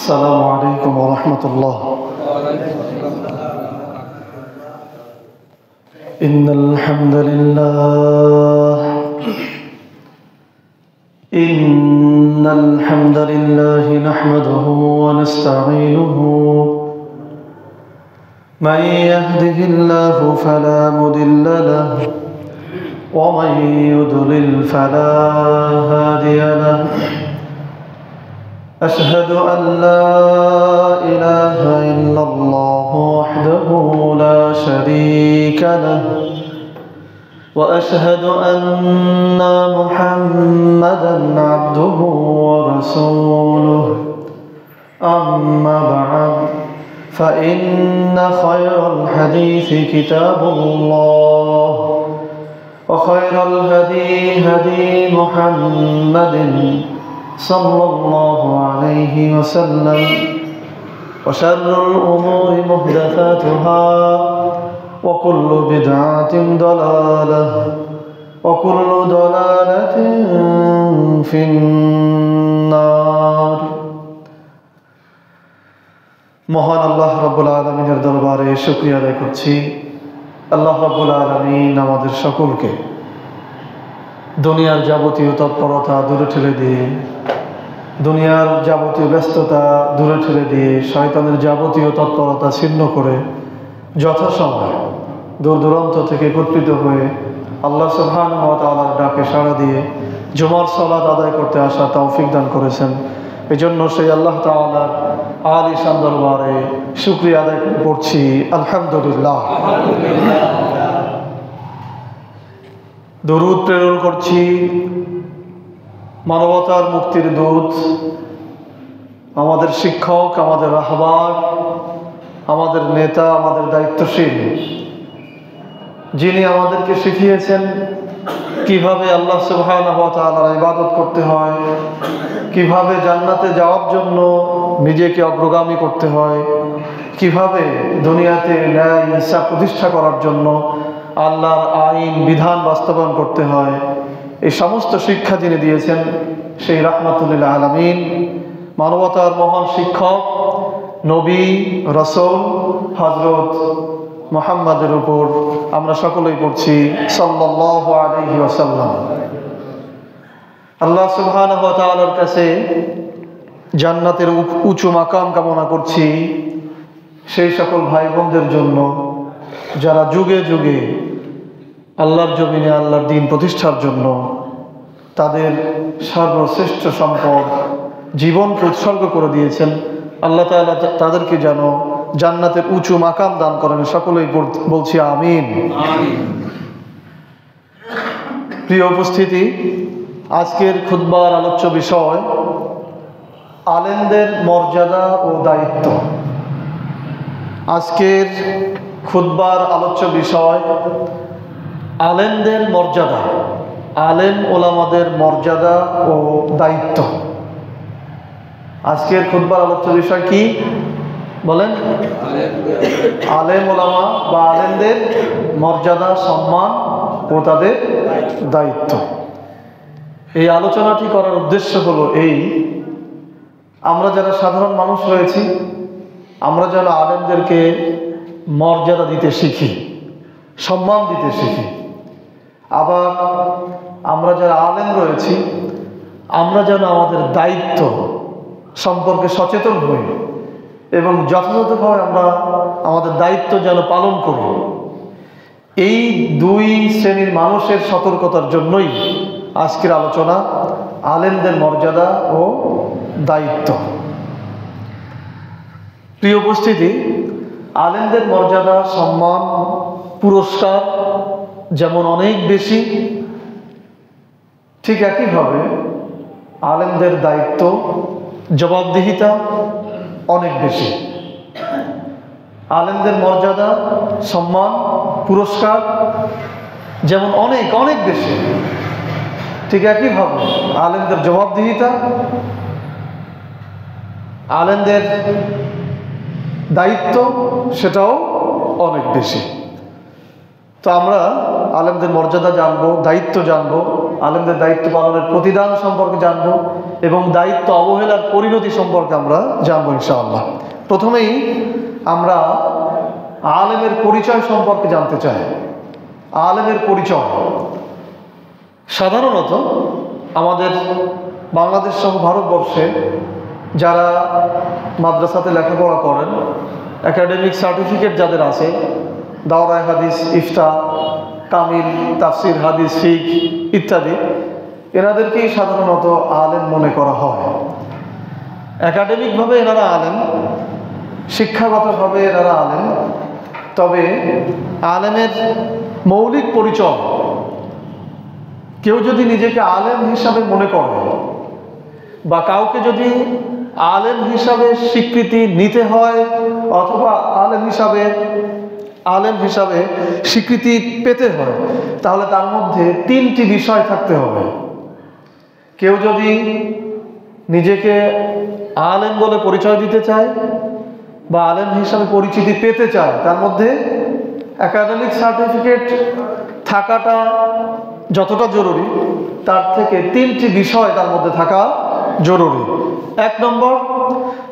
السلام عليكم ورحمة الله. إن الحمد لله نحمده ونستعينه. من يهده الله فلا مضل له ومن يضلل فلا هادي له. أشهد أن لا إله إلا الله وحده لا شريك له وأشهد أن محمدا عبده ورسوله. أما بعد فإن خير الحديث كتاب الله وخير الهدي هدي محمد صلى الله عليه وسلم وشر الأمور محدثاتها وكل بدعة ضلالة وكل ضلالة في النار. মহান আল্লাহ রাব্বুল আলামিনের দরবারে শুকরিয়া আদায় করছি। আল্লাহ রাব্বুল আলামিন আমাদের সকলকে দুনিয়ার যাবতীয় তৎপরতা দূরে ঠেলে দিয়ে, দুনিয়ার যাবতীয় ব্যস্ততা দূরে ঠেলে দিয়ে, শয়তানের যাবতীয় তৎপরতা ছিন্ন করে যথাসময়ে দূর দূরান্ত থেকে একত্রিত হয়ে আল্লাহ সুবহানাহু ওয়া তাআলার ডাকে সাড়া দিয়ে জুমার সালাত আদায় করতে আসা তৌফিক দান করেছেন। এজন্য সেই আল্লাহ তাআলার আলিশান দরবারে শুকরিয়া আদায় করছি, আলহামদুলিল্লাহ। দরুদ প্রেরণ করছি মানবতার মুক্তির দূত, আমাদের শিক্ষক, আমাদের রাহবার, আমাদের নেতা, আমাদের দায়িত্বশীল, যিনি আমাদেরকে শিখিয়েছেন কিভাবে আল্লাহ সুবহানাহু ওয়া তাআলার ইবাদত করতে হয়, কিভাবে জান্নাতে যাওয়ার জন্য নিজেকে অগ্রগামী করতে হয়, কিভাবে দুনিয়াতে ন্যায় ইনসাফ প্রতিষ্ঠা করার জন্য আল্লাহর আইন বিধান বাস্তবায়ন করতে হয়, এই সমস্ত শিক্ষা যিনি দিয়েছেন সেই রাহমাতুল লিল আলামিন, মানবতার মহান শিক্ষক নবী রাসূল হযরত মুহাম্মাদের উপর আমরা সকলেই পড়ছি সাল্লাল্লাহু আলাইহি ওয়াসাল্লাম। আল্লাহ সুবহানাহু ওয়া তাআলার কাছে জান্নাতের উঁচু মাকাম কামনা করছি সেই সকল ভাই বোনদের জন্য যারা যুগে যুগে আল্লাহর জমিনে আল্লাহর দ্বীন প্রতিষ্ঠার জন্য তাদের সর্বশ্রেষ্ঠ সম্পদ জীবনকে উৎসর্গ করে দিয়েছেন। আল্লাহ তাআলা তাদেরকে যেন জান্নাতের উঁচু মাকাম দান করেন, সকলেই বলছি আমিন। প্রিয় উপস্থিতি, আজকের খুতবার আলোচ্য বিষয় আলেমদের মর্যাদা ও দায়িত্ব। আজকের খুতবার আলোচ্য বিষয় আলেমদের মর্যাদা, আলেম ওলামাদের মর্যাদা ও দায়িত্ব। আজকের খুতবার আলোচ্য বিষয় কি বলেন? আলেম ওলামা বা আলেমদের মর্যাদা, সম্মান ও তাদের দায়িত্ব। এই আলোচনাটি করার উদ্দেশ্য হলো এই, আমরা যারা সাধারণ মানুষ রয়েছি আমরা যেন আলেমদেরকে মর্যাদা দিতে শিখি, সম্মান দিতে শিখি। আবার আমরা যারা আলেম রয়েছি আমরা যেন আমাদের দায়িত্ব সম্পর্কে সচেতন হই এবং যথাযথভাবে আমরা আমাদের দায়িত্ব যেন পালন করি। এই দুই শ্রেণীর মানুষের সতর্কতার জন্যই আজকের আলোচনা আলেমদের মর্যাদা ও দায়িত্ব। প্রিয় উপস্থিতি, আলেমদের মর্যাদা, সম্মান, পুরস্কার যেমন অনেক বেশি, ঠিক একইভাবে আলেমদের দায়িত্ব, জবাবদিহিতা অনেক বেশি। আলেমদের মর্যাদা, সম্মান, পুরস্কার যেমন অনেক অনেক বেশি, ঠিক একইভাবে আলেমদের জবাবদিহিতা, আলেমদের দায়িত্ব সেটাও অনেক বেশি। তো আমরা আলেমদের মর্যাদা জানবো, দায়িত্ব জানবো, আলেমদের দায়িত্ব পালনের প্রতিদান সম্পর্কে জানবো, এবং দায়িত্ব অবহেলার পরিণতি সম্পর্কে আমরা জানবো ইনশাআল্লাহ। প্রথমেই আমরা আলেমের পরিচয় সম্পর্কে জানতে চাই। আলেমের পরিচয় সাধারণত আমাদের বাংলাদেশ সহ ভারতবর্ষে যারা মাদ্রাসাতে লেখাপড়া করেন, একাডেমিক সার্টিফিকেট যাদের আছে, দাওরায়ে হাদিস, ইফতা, কামিল, তাফসির, হাদিস, ফিক ইত্যাদি, এনাদেরকেই সাধারণত আলেম মনে করা হয়। একাডেমিকভাবে এনারা আলেম, শিক্ষাগতভাবে এনারা আলেম। তবে আলেমের মৌলিক পরিচয়, কেউ যদি নিজেকে আলেম হিসাবে মনে করে বা কাউকে যদি আলেম হিসাবে স্বীকৃতি নিতে হয় অথবা আলেম হিসাবে স্বীকৃতি পেতে হয়, তাহলে তার মধ্যে 3টি বিষয় থাকতে হবে। কেউ যদি নিজেকে আলেম বলে পরিচয় দিতে চায় বা আলেম হিসাবে পরিচিতি পেতে চায়, তার মধ্যে একাডেমিক সার্টিফিকেট থাকাটা যতটা জরুরি, তার থেকে 3টি বিষয় তার মধ্যে থাকা জরুরি। 1 নম্বর,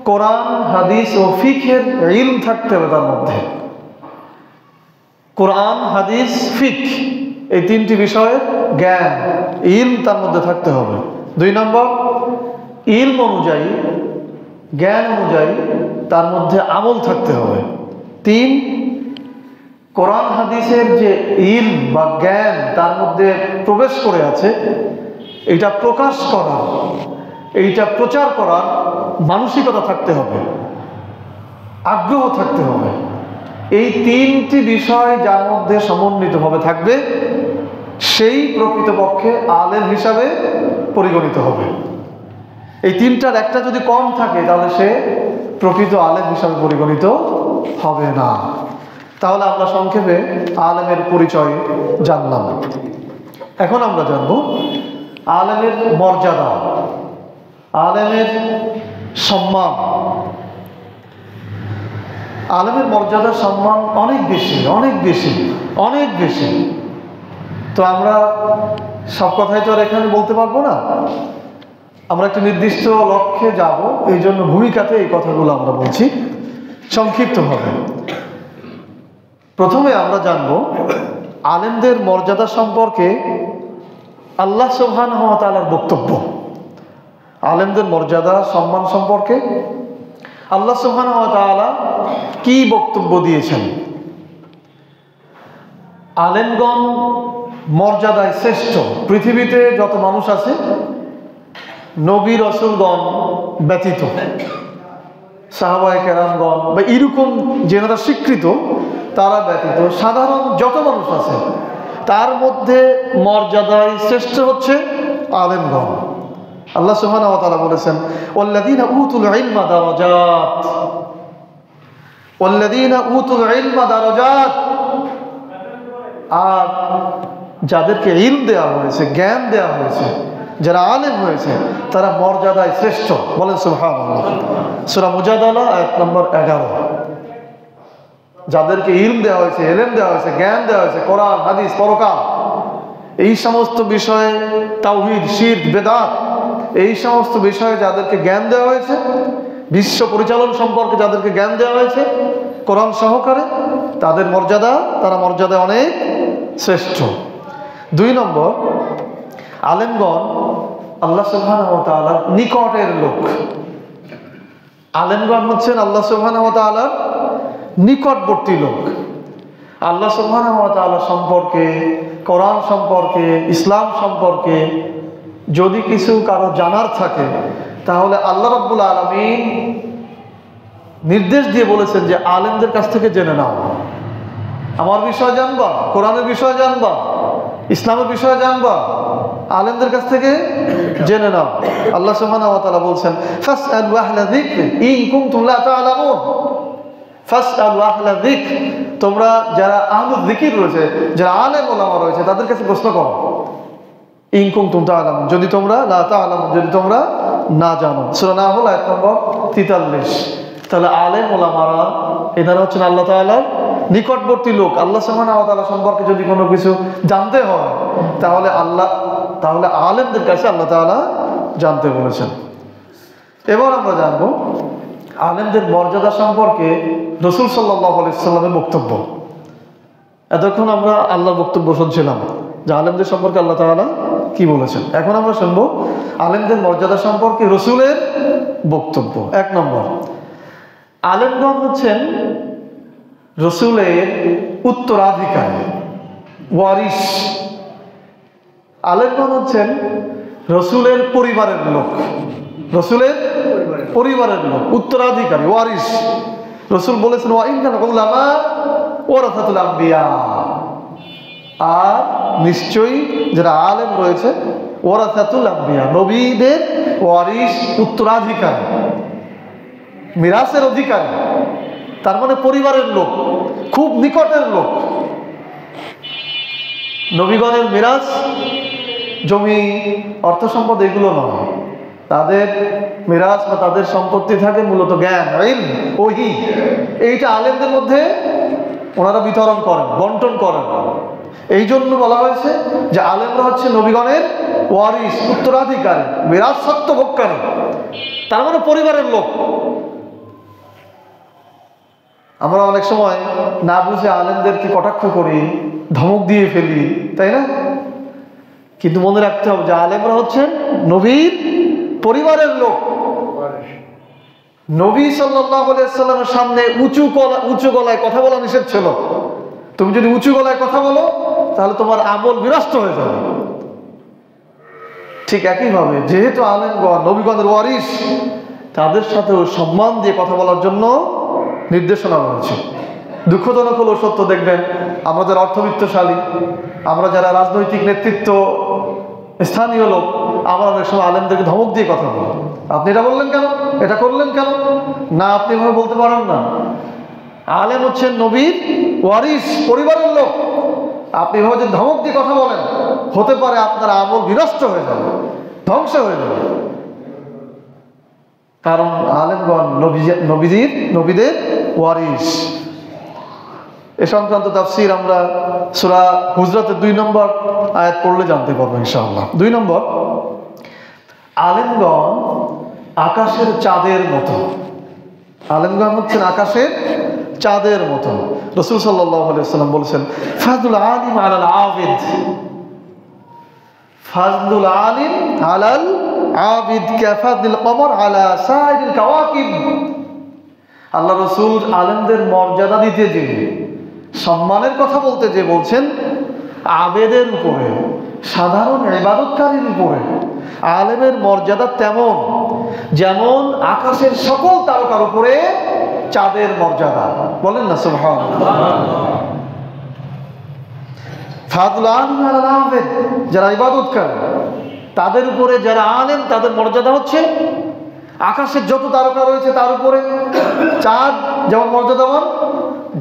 কোরআন, হাদিস ও ফিকহের ইলম থাকতে হবে তার মধ্যে। কোরআন, হাদিস, ফিক, এই 3টি বিষয়ের জ্ঞান, ইলম তার মধ্যে থাকতে হবে। 2 নম্বর, ইলম অনুযায়ী, জ্ঞান অনুযায়ী তার মধ্যে আমল থাকতে হবে। 3, কোরআন হাদিসের যে ইলম বা জ্ঞান তার মধ্যে প্রবেশ করে আছে, এটা প্রকাশ করা, এইটা প্রচার করার মানসিকতা থাকতে হবে, আগ্রহ থাকতে হবে। এই 3টি বিষয় যার মধ্যে সমন্বিতভাবে থাকবে, সেই প্রকৃতপক্ষে আলেম হিসাবে পরিগণিত হবে। এই 3টার একটা যদি কম থাকে, তাহলে সে প্রকৃত আলেম হিসাবে পরিগণিত হবে না। তাহলে আমরা সংক্ষেপে আলেমের পরিচয় জানলাম। এখন আমরা জানব আলেমের মর্যাদা, আলেমের সম্মান। আলেমের মর্যাদা, সম্মান অনেক বেশি, অনেক বেশি, অনেক বেশি। তো আমরা সব কথাই তো আর এখানে বলতে পারবো না। আমরা একটা নির্দিষ্ট লক্ষ্যে যাব, এই জন্য ভূমিকাতে এই কথাগুলো আমরা বলছি সংক্ষিপ্তভাবে। প্রথমে আমরা জানব আলেমদের মর্যাদা সম্পর্কে আল্লাহ সুবহানাহু ওয়া তাআলার বক্তব্য। আলেমদের মর্যাদা, সম্মান সম্পর্কে আল্লাহ সুবহানাহু ওয়া তাআলা কি বক্তব্য দিয়েছেন? আলেমগণ মর্যাদায় শ্রেষ্ঠ। পৃথিবীতে যত মানুষ আছে, নবী রাসূলগণ ব্যতীত, সাহাবায়ে কেরামগণ বা এরকম যেনারা স্বীকৃত তারা ব্যতীত সাধারণ যত মানুষ আছে, তার মধ্যে মর্যাদায় শ্রেষ্ঠ হচ্ছে আলেমগণ। আল্লাহ সুবহানাহু ওয়া তাআলা বলেছেন, ওয়াল্লাযীনা উতুল ইলমা দারাজাত, ওয়াল্লাযীনা উতুল ইলমা দারাজাত। আর যাদেরকে ইলম দেওয়া হয়েছে, জ্ঞান দেওয়া হয়েছে, যারা আলেম হয়েছে, তারা মর্যাদায় শ্রেষ্ঠ। বলেন সুবহানাল্লাহ। সূরা মুজাদালা আয়াত নম্বর 11। যাদেরকে ইলম দেওয়া হয়েছে, ইলম দেওয়া হয়েছে, জ্ঞান দেওয়া হয়েছে, কোরআন, হাদিস, পরকাল, এই সমস্ত বিষয়ে, তাওহীদ, শিরক, বেদাত, এই সমস্ত বিষয়ে যাদেরকে জ্ঞান দেওয়া হয়েছে, বিশ্ব পরিচালন সম্পর্কে যাদেরকে জ্ঞান দেওয়া হয়েছে কোরআন সহকারে, তাদের মর্যাদা, তারা মর্যাদায় অনেক শ্রেষ্ঠ। 2 নম্বর, আলেমগণ আল্লাহ সুবহানাহু ওয়া তাআলার নিকটের লোক। আলেমগণ হচ্ছেন আল্লাহ সুবহানাহু ওয়া তাআলার নিকটবর্তী লোক। আল্লাহ সুবহানাহু ওয়া তাআলা সম্পর্কে, কোরআন সম্পর্কে, ইসলাম সম্পর্কে যদি কিছু কারো জানার থাকে, তাহলে আল্লাহ রাব্বুল আলামিন নির্দেশ দিয়ে বলেছেন যে আলেমদের কাছ থেকে জেনে নাও। আমার বিষয় জানবা, কোরআনের বিষয় জানবা, ইসলামের বিষয় জানবা, আলেমদের কাছ থেকে জেনে নাও। আল্লাহ সুবহানাহু ওয়া তাআলা বলছেন, ফাসআলু আহলা যিকরি ইন কুনতুম লা তা'লামুন। ফাসআলু আহলা যিকর, তোমরা যারা আহলুল যিকির রয়েছে, যারা আলেম ওলামা রয়েছে, তাদের কাছে প্রশ্ন করো। ইন কুনতুম তা'লামুন, যদি তোমরা লা তা'লামুন, যদি তোমরা না জানো। সূরা নাহল আয়াত নম্বর 43। তাহলে আলেম ওলামারা এনারা হচ্ছেন আল্লাহ তাআলার নিকটবর্তী লোক। আল্লাহ সুবহানাহু ওয়া তাআলা সম্পর্কে যদি কোনো কিছু জানতে হয়, তাহলে আলেমদের কাছে আল্লাহ তাআলা জানতে বলেছেন। এবার আমরা জানব আলেমদের মর্যাদা সম্পর্কে রাসূল সাল্লাল্লাহু আলাইহি ওয়াসাল্লামের বক্তব্য। এতক্ষণ আমরা আল্লাহর বক্তব্য শুনছিলাম যে আলেমদের সম্পর্কে আল্লাহ তাআলা কি বলেছেন। এখন আমরা শুনবো আলেমদের মর্যাদা সম্পর্কে রাসূলের বক্তব্য। 1 নম্বর, আলেমগণ হচ্ছেন রাসূলের উত্তরাধিকারী, ওয়ারিস। আলেমগণ হচ্ছেন রাসূলের পরিবারের লোক, রাসূলের পরিবারের লোক, উত্তরাধিকারী, ওয়ারিস। রাসূল বলেছেন ওয়া ইন্নাল উলামা ওয়ারাসাতুল আম্বিয়া, আর নিশ্চয়ই যারা আলেম রয়েছে ওয়ারাসাতুল আম্বিয়া, নবীদের ওয়ারিস, উত্তরাধিকারী, মিরাসের অধিকারী। তার মানে পরিবারের লোক, খুব নিকটের লোক। নবীগণের মিরাস জমি, অর্থ সম্পদ এগুলো নয়, তাদের মিরাস বা তাদের সম্পত্তি থাকে মূলত জ্ঞান, ইলম, ওহী। এইটা আলেমদের মধ্যে ওনারা বিতরণ করেন, বন্টন করেন। এই জন্য বলা হয়েছে যে আলেমরা হচ্ছে নবীগণের ওয়ারিস, উত্তরাধিকারী, মিরাস সত্ত্বভোগকারী, তার মানে পরিবারের লোক। আমরা অনেক সময় না বুঝে আলেমদেরকে কটাক্ষ করি, ধমক দিয়ে ফেলি, তাই না? কিন্তু মনে রাখতে হবে যে আলেমরা হচ্ছেন নবীর পরিবারের লোক। নবী সাল্লাল্লাহু আলাইহি ওয়াসাল্লামের সামনে উঁচু গলায় কথা বলা নিষেধ ছিল। তুমি যদি উঁচু গলায় কথা বলো তাহলে তোমার আমল বিনষ্ট হয়ে যাবে। ঠিক একইভাবে যেহেতু আলেমগণ নবীগণের ওয়ারিস, তাদের সাথেও সম্মান দিয়ে কথা বলার জন্য নির্দেশনা রয়েছে। দুঃখজনক হলো সত্য, দেখবেন আমরা যারা অর্থবিত্তশালী, আমরা যারা রাজনৈতিক নেতৃত্ব, স্থানীয় লোক, আমরা অনেক সময় আলেমদেরকে ধমক দিয়ে কথা বলি। আপনি এটা বললেন কেন, এটা করলেন কেন? না, আপনি এভাবে বলতে পারেন না। আলেম হচ্ছেন নবীর ওয়ারিস, পরিবারের লোক। আপনি এভাবে যদি ধমক দিয়ে কথা বলেন, হতে পারে আপনার আমল বিনষ্ট হয়ে যাবে, ধ্বংস হয়ে যাবে। কারণ আলেমগণ নবীদের ওয়ারিস। এ সংক্রান্ত তাফসীর আমরা সূরা হুজরাতের 2 নম্বর আয়াত পড়লে জানতে পারবো ইনশাআল্লাহ। 2 নম্বর, আলেমগণ আকাশের চাঁদের মতো। আলেমগণ হচ্ছেন আকাশের চাঁদের মতো। রাসূল সাল্লাল্লাহু আলাইহি ওয়াসাল্লাম বলেছেন ফাযলুল আলিম আলাল আবিদ, ফাযলুল আলিম আলাল আবিদ কাফাযলিল কমর আলা সাইরিল কাওয়াকিব। আল্লাহ রাসূল আলেমদের মর্যাদা দিতে যে, সম্মানের কথা বলতে যে বলছেন আবেদের উপরে, সাধারণ ইবাদতকারীর উপরে। আলেমের মর্যাদা তেমন যেমন আকাশের সকল তারকার উপরে চাঁদের মর্যাদা। বলেন না সুবহানাল্লাহ। ফাযলুল আলিম আলাল আবিদ, যারা ইবাদতকারী তাদের উপরে, যারা আলেম তাদের মর্যাদা হচ্ছে আকাশের যত তারকা রয়েছে তার উপরে। চাঁদ যেমন মর্যাদাবান,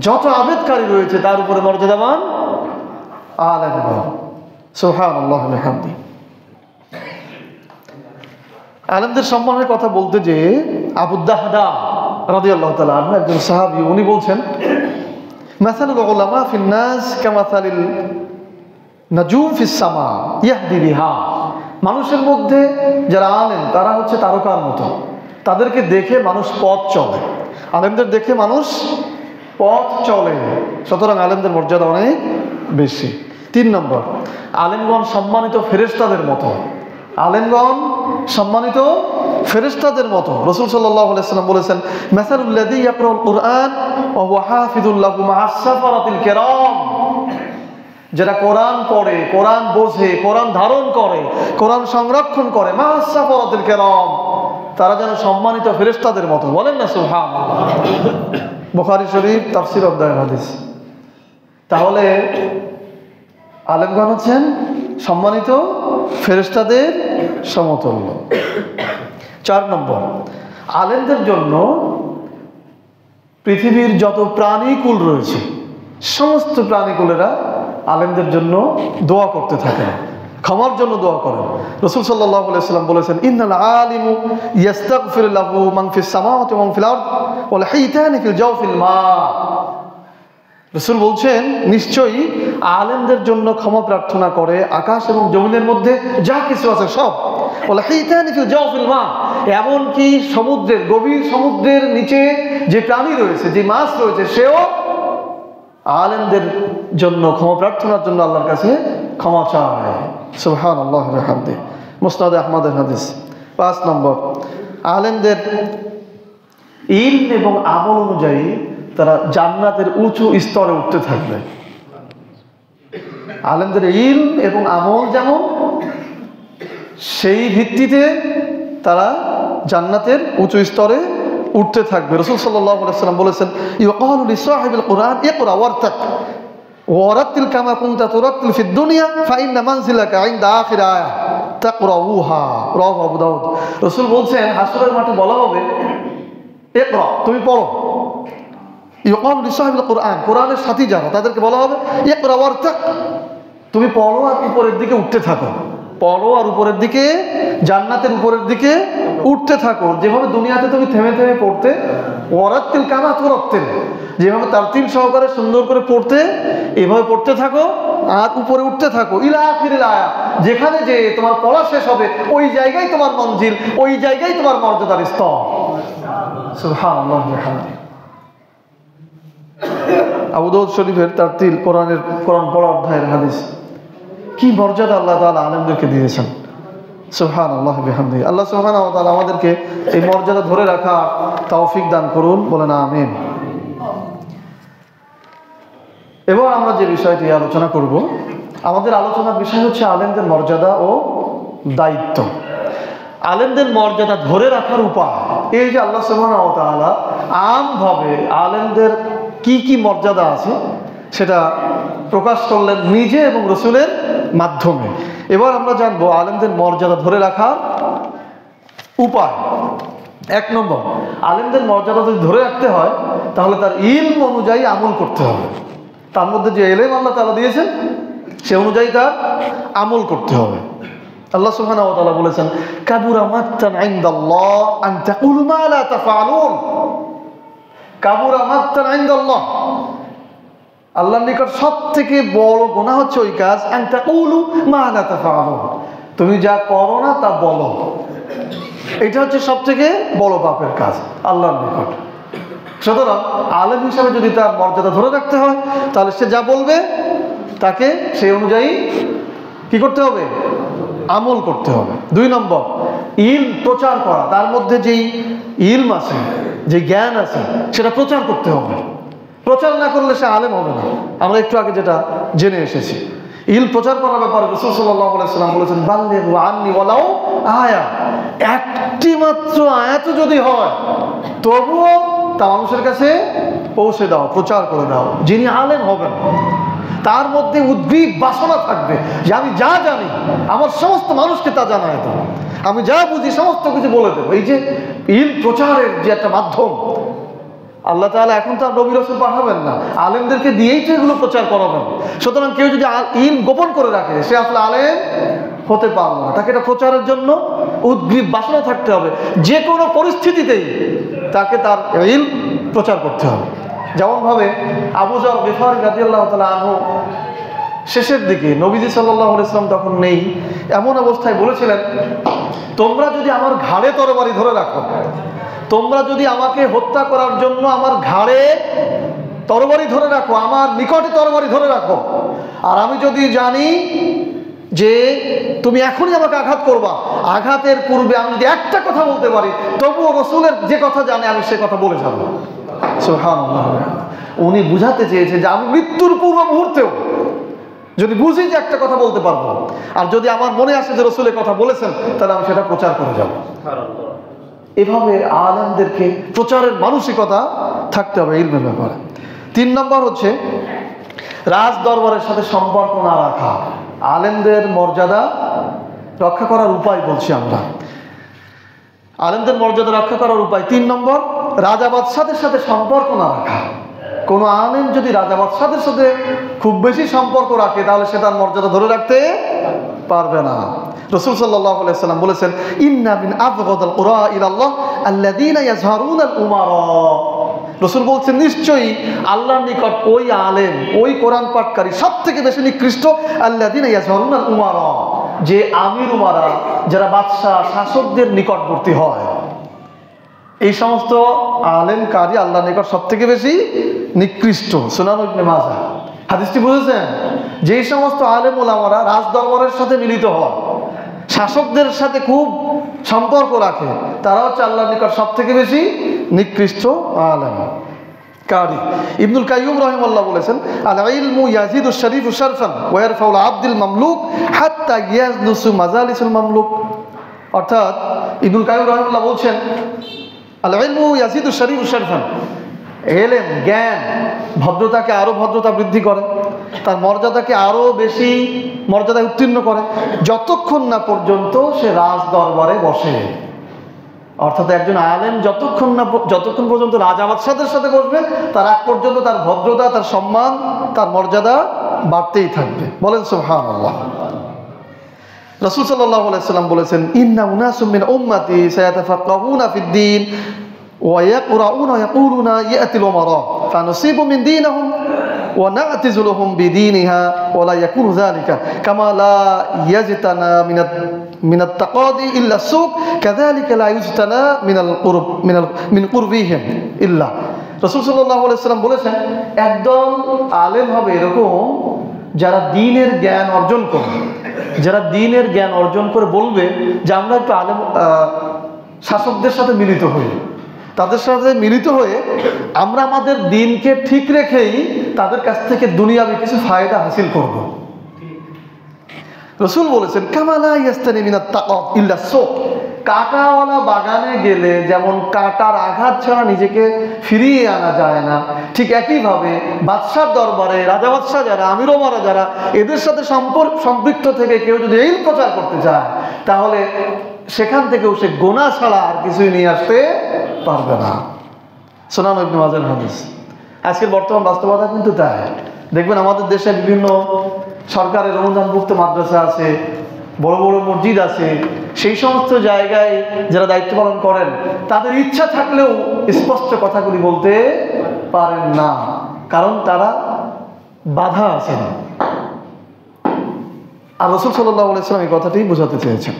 যত আবেদকারী রয়েছে তার উপরে মর্যাদাবান আলেমগণ। সুবহানাল্লাহ ওয়া বিহামদিহি। আলেমদের সম্মানের কথা বলতে যে আবু দাহদা রাদিয়াল্লাহু তাআলা আনহু, একজন সাহাবী, উনি বলছেন মাসালুল উলামা ফিন নাস কামাসালিল নাজুম ফিস সামা ইয়াহদি বিহা। মানুষের মধ্যে যারা আলেম তারা হচ্ছে তারকার মতো, তাদেরকে দেখে মানুষ পথ চলে। আলেমদের দেখে মানুষ পথ চলে, সুতরাং আলেমদের মর্যাদা অনেক বেশি। 3 নম্বর, আলেমগণ সম্মানিত ফেরেশতাদের মতো। আলেমগণ সম্মানিত ফেরেশতাদের মতো। রাসূল সাল্লাল্লাহু আলাইহি ওয়াসাল্লাম বলেছেন মাসালুল লাযী ইয়াকরাউল কুরআন ওয়া হুয়া হাফিজুল লাহু মা'আস সাফারাতিল কিরাম। যারা কোরআন পড়ে, কোরআন বোঝে, কোরআন ধারণ করে, কোরআন সংরক্ষণ করে, মা'আস সাফারাতিল কিরাম, তারা যেন সম্মানিত ফেরেশতাদের মতো। বলেন না সুবহানাল্লাহ। বুখারী শরীফ তাফসীর অধ্যায়ের হাদিস। তাহলে আলেমগণ হচ্ছেন সম্মানিত ফেরেশতাদের সমতুল্য। 4 নম্বর, আলেমদের জন্য পৃথিবীর যত প্রাণীকুল রয়েছে সমস্ত প্রাণীকুলেরা আলেমদের জন্য দোয়া করতে থাকে, ক্ষমার জন্য দোয়া করেন। রাসূল সাল্লাল্লাহু আলাইহি ওয়াসাল্লাম বলেছেন ইন্নাল আলিমু ইস্তাগফিরু লাহু মান ফিস সামাওয়াতি ওয়া মান ফিল আরদ ওয়াল হাইতানি ফিল জাওফিল মা। রাসূল বলছেন, নিশ্চয়ই আলেমদের জন্য ক্ষমা প্রার্থনা করে আকাশ এবং জমিনের মধ্যে যা কিছু আছে সব। এমনকি সমুদ্রের, গভীর সমুদ্রের নিচে যে প্রাণী রয়েছে, যে মাছ রয়েছে, সেও আলেমদের জন্য ক্ষমা প্রার্থনার জন্য আল্লাহর কাছে ক্ষমা চায়। সুবহানাল্লাহ ওয়া বিহামদিহি। মুসনাদ আহমদের হাদিস। 5 নম্বর, আলেমদের ইলম এবং আমল অনুযায়ী তারা জান্নাতের উঁচু স্তরে উঠতে থাকবে। আলেমদের ইলম এবং আমল যেমন, সেই ভিত্তিতে তারা জান্নাতের উঁচু স্তরে উঠতে থাকবে। রাসূল সাল্লাল্লাহু আলাইহি ওয়াসাল্লাম বলেছেন, ইউকালু লিসাহিবিল কুরআন ইকরা ওয়ারতাক ওয়ারাতিল কামা কুনতা তুরাতিল ফিদ দুনিয়া ফাইন্না মানজিলাকা ইনদা আখির আয়া তাকরাউহা, রাওয়াহু আবু দাউদ। রাসূল বলছেন, হাসরের মাঠে বলা হবে, ইকরা, তুমি পড়ো। ইউকালু লিসাহিবিল কুরআন, কোরআনের সাথী যারা, তাদেরকে বলা হবে ইকরা ওয়ারতাক, তুমি পড়ো আর উপরের দিকে উঠতে থাকো। পড়ো আর উপরের দিকে, জান্নাতের উপরের দিকে উঠতে থাকো। যেভাবে দুনিয়াতে তুমি থেমে থেমে পড়তে, ওয়ারাতিল কামা তুরাতিল, যেভাবে তারতিল সহকারে সুন্দর করে পড়তে, এভাবে পড়তে থাকো আর উপরে উঠতে থাকো। ইলা আখিরিল আয়া, যেখানে যে তোমার পড়া শেষ হবে ওই জায়গায় তোমার মঞ্জিল, ওই জায়গায় তোমার মর্যাদার স্তর। সুবহানাল্লাহ ওয়া বিহামদিহি। আবু দাউদ শরীফের তারতিল, কোরআন পড়া অধ্যায়ের হাদিস। কি মর্যাদা আল্লাহ তাআলা আলেমদেরকে দিয়েছেন। সুবহানাল্লাহ ওয়া বিহামদিহি। আল্লাহ সুবহানাহু ওয়া তাআলা আমাদেরকে এই মর্যাদা ধরে রাখা তৌফিক দান করুন, বলেন আমিন। এবার আমরা যে বিষয়টি আলোচনা করব, আমাদের আলোচনার বিষয় হচ্ছে আলেমদের মর্যাদা ও দায়িত্ব। আলেমদের মর্যাদা ধরে রাখার উপায়। এই যে আল্লাহ সুবহানাহু ওয়া তাআলা আমভাবে আলেমদের কি কি মর্যাদা আছে সেটা প্রকাশ করলেন নিজে এবং রাসূলের মাধ্যমে। এবার আমরা জানবো আলেমদের মর্যাদা ধরে রাখার উপায়। 1 নম্বর, আলেমদের মর্যাদা যদি ধরে রাখতে হয় তাহলে তার ইলম অনুযায়ী আমল করতে হবে। তার মধ্যে যে ইলম আল্লাহ তাআলা দিয়েছেন সে অনুযায়ী তার আমল করতে হবে। আল্লাহ সুবহানাহু ওয়া তাআলা বলেছেন, কাবুরা মাকতান ইনদাল্লাহ আন তাকুলু মা লা তাফআলুন। কাবুরা মাকতান ইনদাল্লাহ, আল্লাহর নিকট সবথেকে বড় গুনাহ হচ্ছে ওই কাজ, আন তাকুলু মা লা তাফআলুন, তুমি যা করো না তা বলো। এটা হচ্ছে সবথেকে বড় পাপের কাজ আল্লাহর নিকট। সুতরাং আলেম হিসাবে যদি তার মর্যাদা ধরে রাখতে হয় তাহলে সে যা বলবে তাকে সেই অনুযায়ী কি করতে হবে? আমল করতে হবে। 2 নম্বর, ইলম প্রচার করা। তার মধ্যে যেই ইলম আছে, যে জ্ঞান আছে, সেটা প্রচার করতে হবে। প্রচার না করলে সে আলেম হবে না। আমরা একটু আগে যেটা জেনে এসেছি, ইলম প্রচার করার ব্যাপারে রাসূল সাল্লাল্লাহু আলাইহি ওয়াসাল্লাম বলেছেন, বাল্লিগু আন্নি ওয়ালাউ আয়া, একটি মাত্র আয়াত যদি হয় তবুও তা মানুষের কাছে পৌঁছে দাও, প্রচার করে দাও। যিনি আলেম হবেন তার মধ্যে উদ্গ্রীব বাসনা থাকবে যে আমি যা জানি আমার সমস্ত মানুষকে তা জানায় দেবো, আমি যা বুঝি সমস্ত কিছু বলে দেবো। এই যে ইলম প্রচারের যে একটা মাধ্যম, আল্লাহ তাআলা এখন তো আর নবী রাসূল পাঠাবেন না, আলেমদেরকে দিয়েই তো এগুলো প্রচার করাবেন। সুতরাং কেউ যদি ইলম গোপন করে রাখে সে আসলে আলেম হতে পারবে না। তাকে এটা প্রচারের জন্য উদ্গ্রীব বাসনা থাকতে হবে। যে কোনো পরিস্থিতিতেই তাকে তার ইলম প্রচার করতে হবে। যেমনভাবে আবু যর গিফারী রাদিয়াল্লাহু তাআলা আনহু শেষের দিকে, নবীজি সাল্লাল্লাহু আলাইহি ওয়াসাল্লাম তখন নেই, এমন অবস্থায় বলেছিলেন, তোমরা যদি আমার ঘাড়ে তরবারি ধরে রাখো, তোমরা যদি আমাকে হত্যা করার জন্য আমার ঘাড়ে তরবারি ধরে রাখো, আমার নিকটে তরবারি ধরে রাখো, আর আমি যদি জানি যে তুমি এখনই আমাকে আঘাত করবা, আঘাতের পূর্বে আমি যদি একটা কথা বলতে পারি তবুও রাসূলের যে কথা জানে আমি সে কথা বলে যাব। সুবহানাল্লাহ। উনি বুঝাতে চেয়েছে যে আমি মৃত্যুর পূর্ব মুহূর্তেও যদি বুঝি যে একটা কথা বলতে পারবো, আর যদি আমার মনে আসে যে রাসূলের কথা বলেছেন, তাহলে আমি সেটা প্রচার করে যাব। এভাবে আলেমদেরকে প্রচারের মানসিকতা থাকতে হবে ইলমের ব্যাপারে। 3 নম্বর হচ্ছে রাজ দরবারের সাথে সম্পর্ক না রাখা। আলেমদের মর্যাদা রক্ষা করার উপায় বলছি আমরা। আলেমদের মর্যাদা রক্ষা করার উপায় 3 নম্বর, রাজা বাদশাদের সাথে সম্পর্ক না রাখা। কোনো আলেম যদি রাজা বাদশাদের সাথে খুব বেশি সম্পর্ক রাখে তাহলে সে তার মর্যাদা ধরে রাখতে পারবে না। রাসূল সাল্লাল্লাহু আলাইহি ওয়াসাল্লাম বলেছেন, ইন্না মিন আবগাদাল কুরা ইলাল্লাহ আল্লাযীনা ইয়াজহারুনাল উমারা রাসূল বলছেন নিশ্চয়ই আল্লাহর নিকট ওই আলেম, ওই কোরআন পাঠকারী সব থেকে বেশি নিকৃষ্ট আল্লাযিনা ইয়াজহারুনাল উমারা, যে আমির উমারা, যারা বাদশাহ শাসকদের নিকটবর্তী হয়। এই সমস্ত আলেম কারি আল্লাহর নিকট সব থেকে বেশি নিকৃষ্ট। সুনান ইবনে মাজাহ হাদিসটি বুঝেছেন? যেই সমস্ত আলেম ওলামারা রাজ দরবারের সাথে মিলিত হয়, শাসকদের সাথে খুব সম্পর্ক রাখে, তারা হচ্ছে আল্লাহর নিকট সব থেকে বেশি নিকৃষ্ট আলেম কারি। ইবনুল কাইয়ুম রাহিমাহুল্লাহ বলেছেন, আল ইলমু ইয়াজিদু শরীফু শারফান ওয়া ইয়ারফাউল আবদুল মামলুক হাত্তা ইয়াজলুসু মাজালিসুল মামলুক। অর্থাৎ ইবনুল কাইয়ুম রাহিমাহুল্লাহ বলছেন, আল ইলমু ইয়াজিদু শরীফু শারফান, এলেম জ্ঞান ভদ্রতাকে আরো ভদ্রতা বৃদ্ধি করে, তার মর্যাদাকে আরো বেশি মর্যাদায় উত্তীর্ণ করে, যতক্ষণ না পর্যন্ত সে রাজ দরবারে বসে। অর্থাৎ একজন আলেম যতক্ষণ পর্যন্ত রাজা বাদশাদের সাথে বসবে, তার আগ পর্যন্ত তার ভদ্রতা, তার সম্মান, তার মর্যাদা বাড়তেই থাকবে। বলেন সুবহানাল্লাহ। রাসূল সাল্লাল্লাহু আলাইহি সাল্লাম বলেছেন, ইন্না উনাসুম মিন উম্মতি সায়াতাফাক্কাহুনা ফিদ-দীন ওয়া ইয়াকরাউনা ওয়া ইয়াকুলুনা ইয়াতিল উমারা ফানুসিবু মিন দীনিহিম ওয়া না'তাজিলুহুম বিদীনিহা ওয়া লা ইয়াকুনু যালিকা কামা লা ইয়াজতানা মিনাত তাকাদি ইল্লা সুক কাযালিকা লা ইউজতানা মিন কুরবিহিম ইল্লা। রাসূল সাল্লাল্লাহু আলাইহি সাল্লাম বলেছেন, একদল আলেম হবে এরকম যারা দ্বীনের জ্ঞান অর্জন করে, যারা দ্বীনের জ্ঞান অর্জন করে বলবে যে আমরা একটু আলেম শাসকদের সাথে মিলিত হই, তাদের সাথে মিলিত হয়ে আমরা আমাদের দ্বীনকে ঠিক রেখেই তাদের কাছ থেকে দুনিয়াবি কিছু ফায়দা হাসিল করব। রাসূল বলেছেন, কামা লা ইয়াস্তানি মিনাত তাকাদ ইল্লা সুক, কাঁটাওয়ালা বাগানে গেলে যেমন কাঁটার আঘাত ছাড়া নিজেকে ফিরিয়ে আনা যায় না, ঠিক একইভাবে বাদশার দরবারে রাজা বাদশাহ যারা, আমির ওমরা যারা, এদের সাথে সম্পৃক্ত থেকে কেউ যদি ইলম প্রচার করতে চায়, তাহলে সেখান থেকেও সে গোনা ছাড়া আর কিছুই নিয়ে আসতে পারবে না। সুনান ইবনে মাজাহ হাদিস। আজকের বর্তমান বাস্তবতা কিন্তু তাই। দেখবেন আমাদের দেশে বিভিন্ন সরকারের অনুদানভুক্ত মাদ্রাসা আছে, বড় বড় মসজিদ আছে, সেই সমস্ত জায়গায় যারা দায়িত্ব পালন করেন তাদের ইচ্ছা থাকলেও স্পষ্ট কথাগুলি বলতে পারেন না, কারণ তারা বাধা আছেন। আর রাসূল সাল্লাল্লাহু আলাইহি ওয়াসাল্লাম এই কথাটি বোঝাতে চেয়েছেন।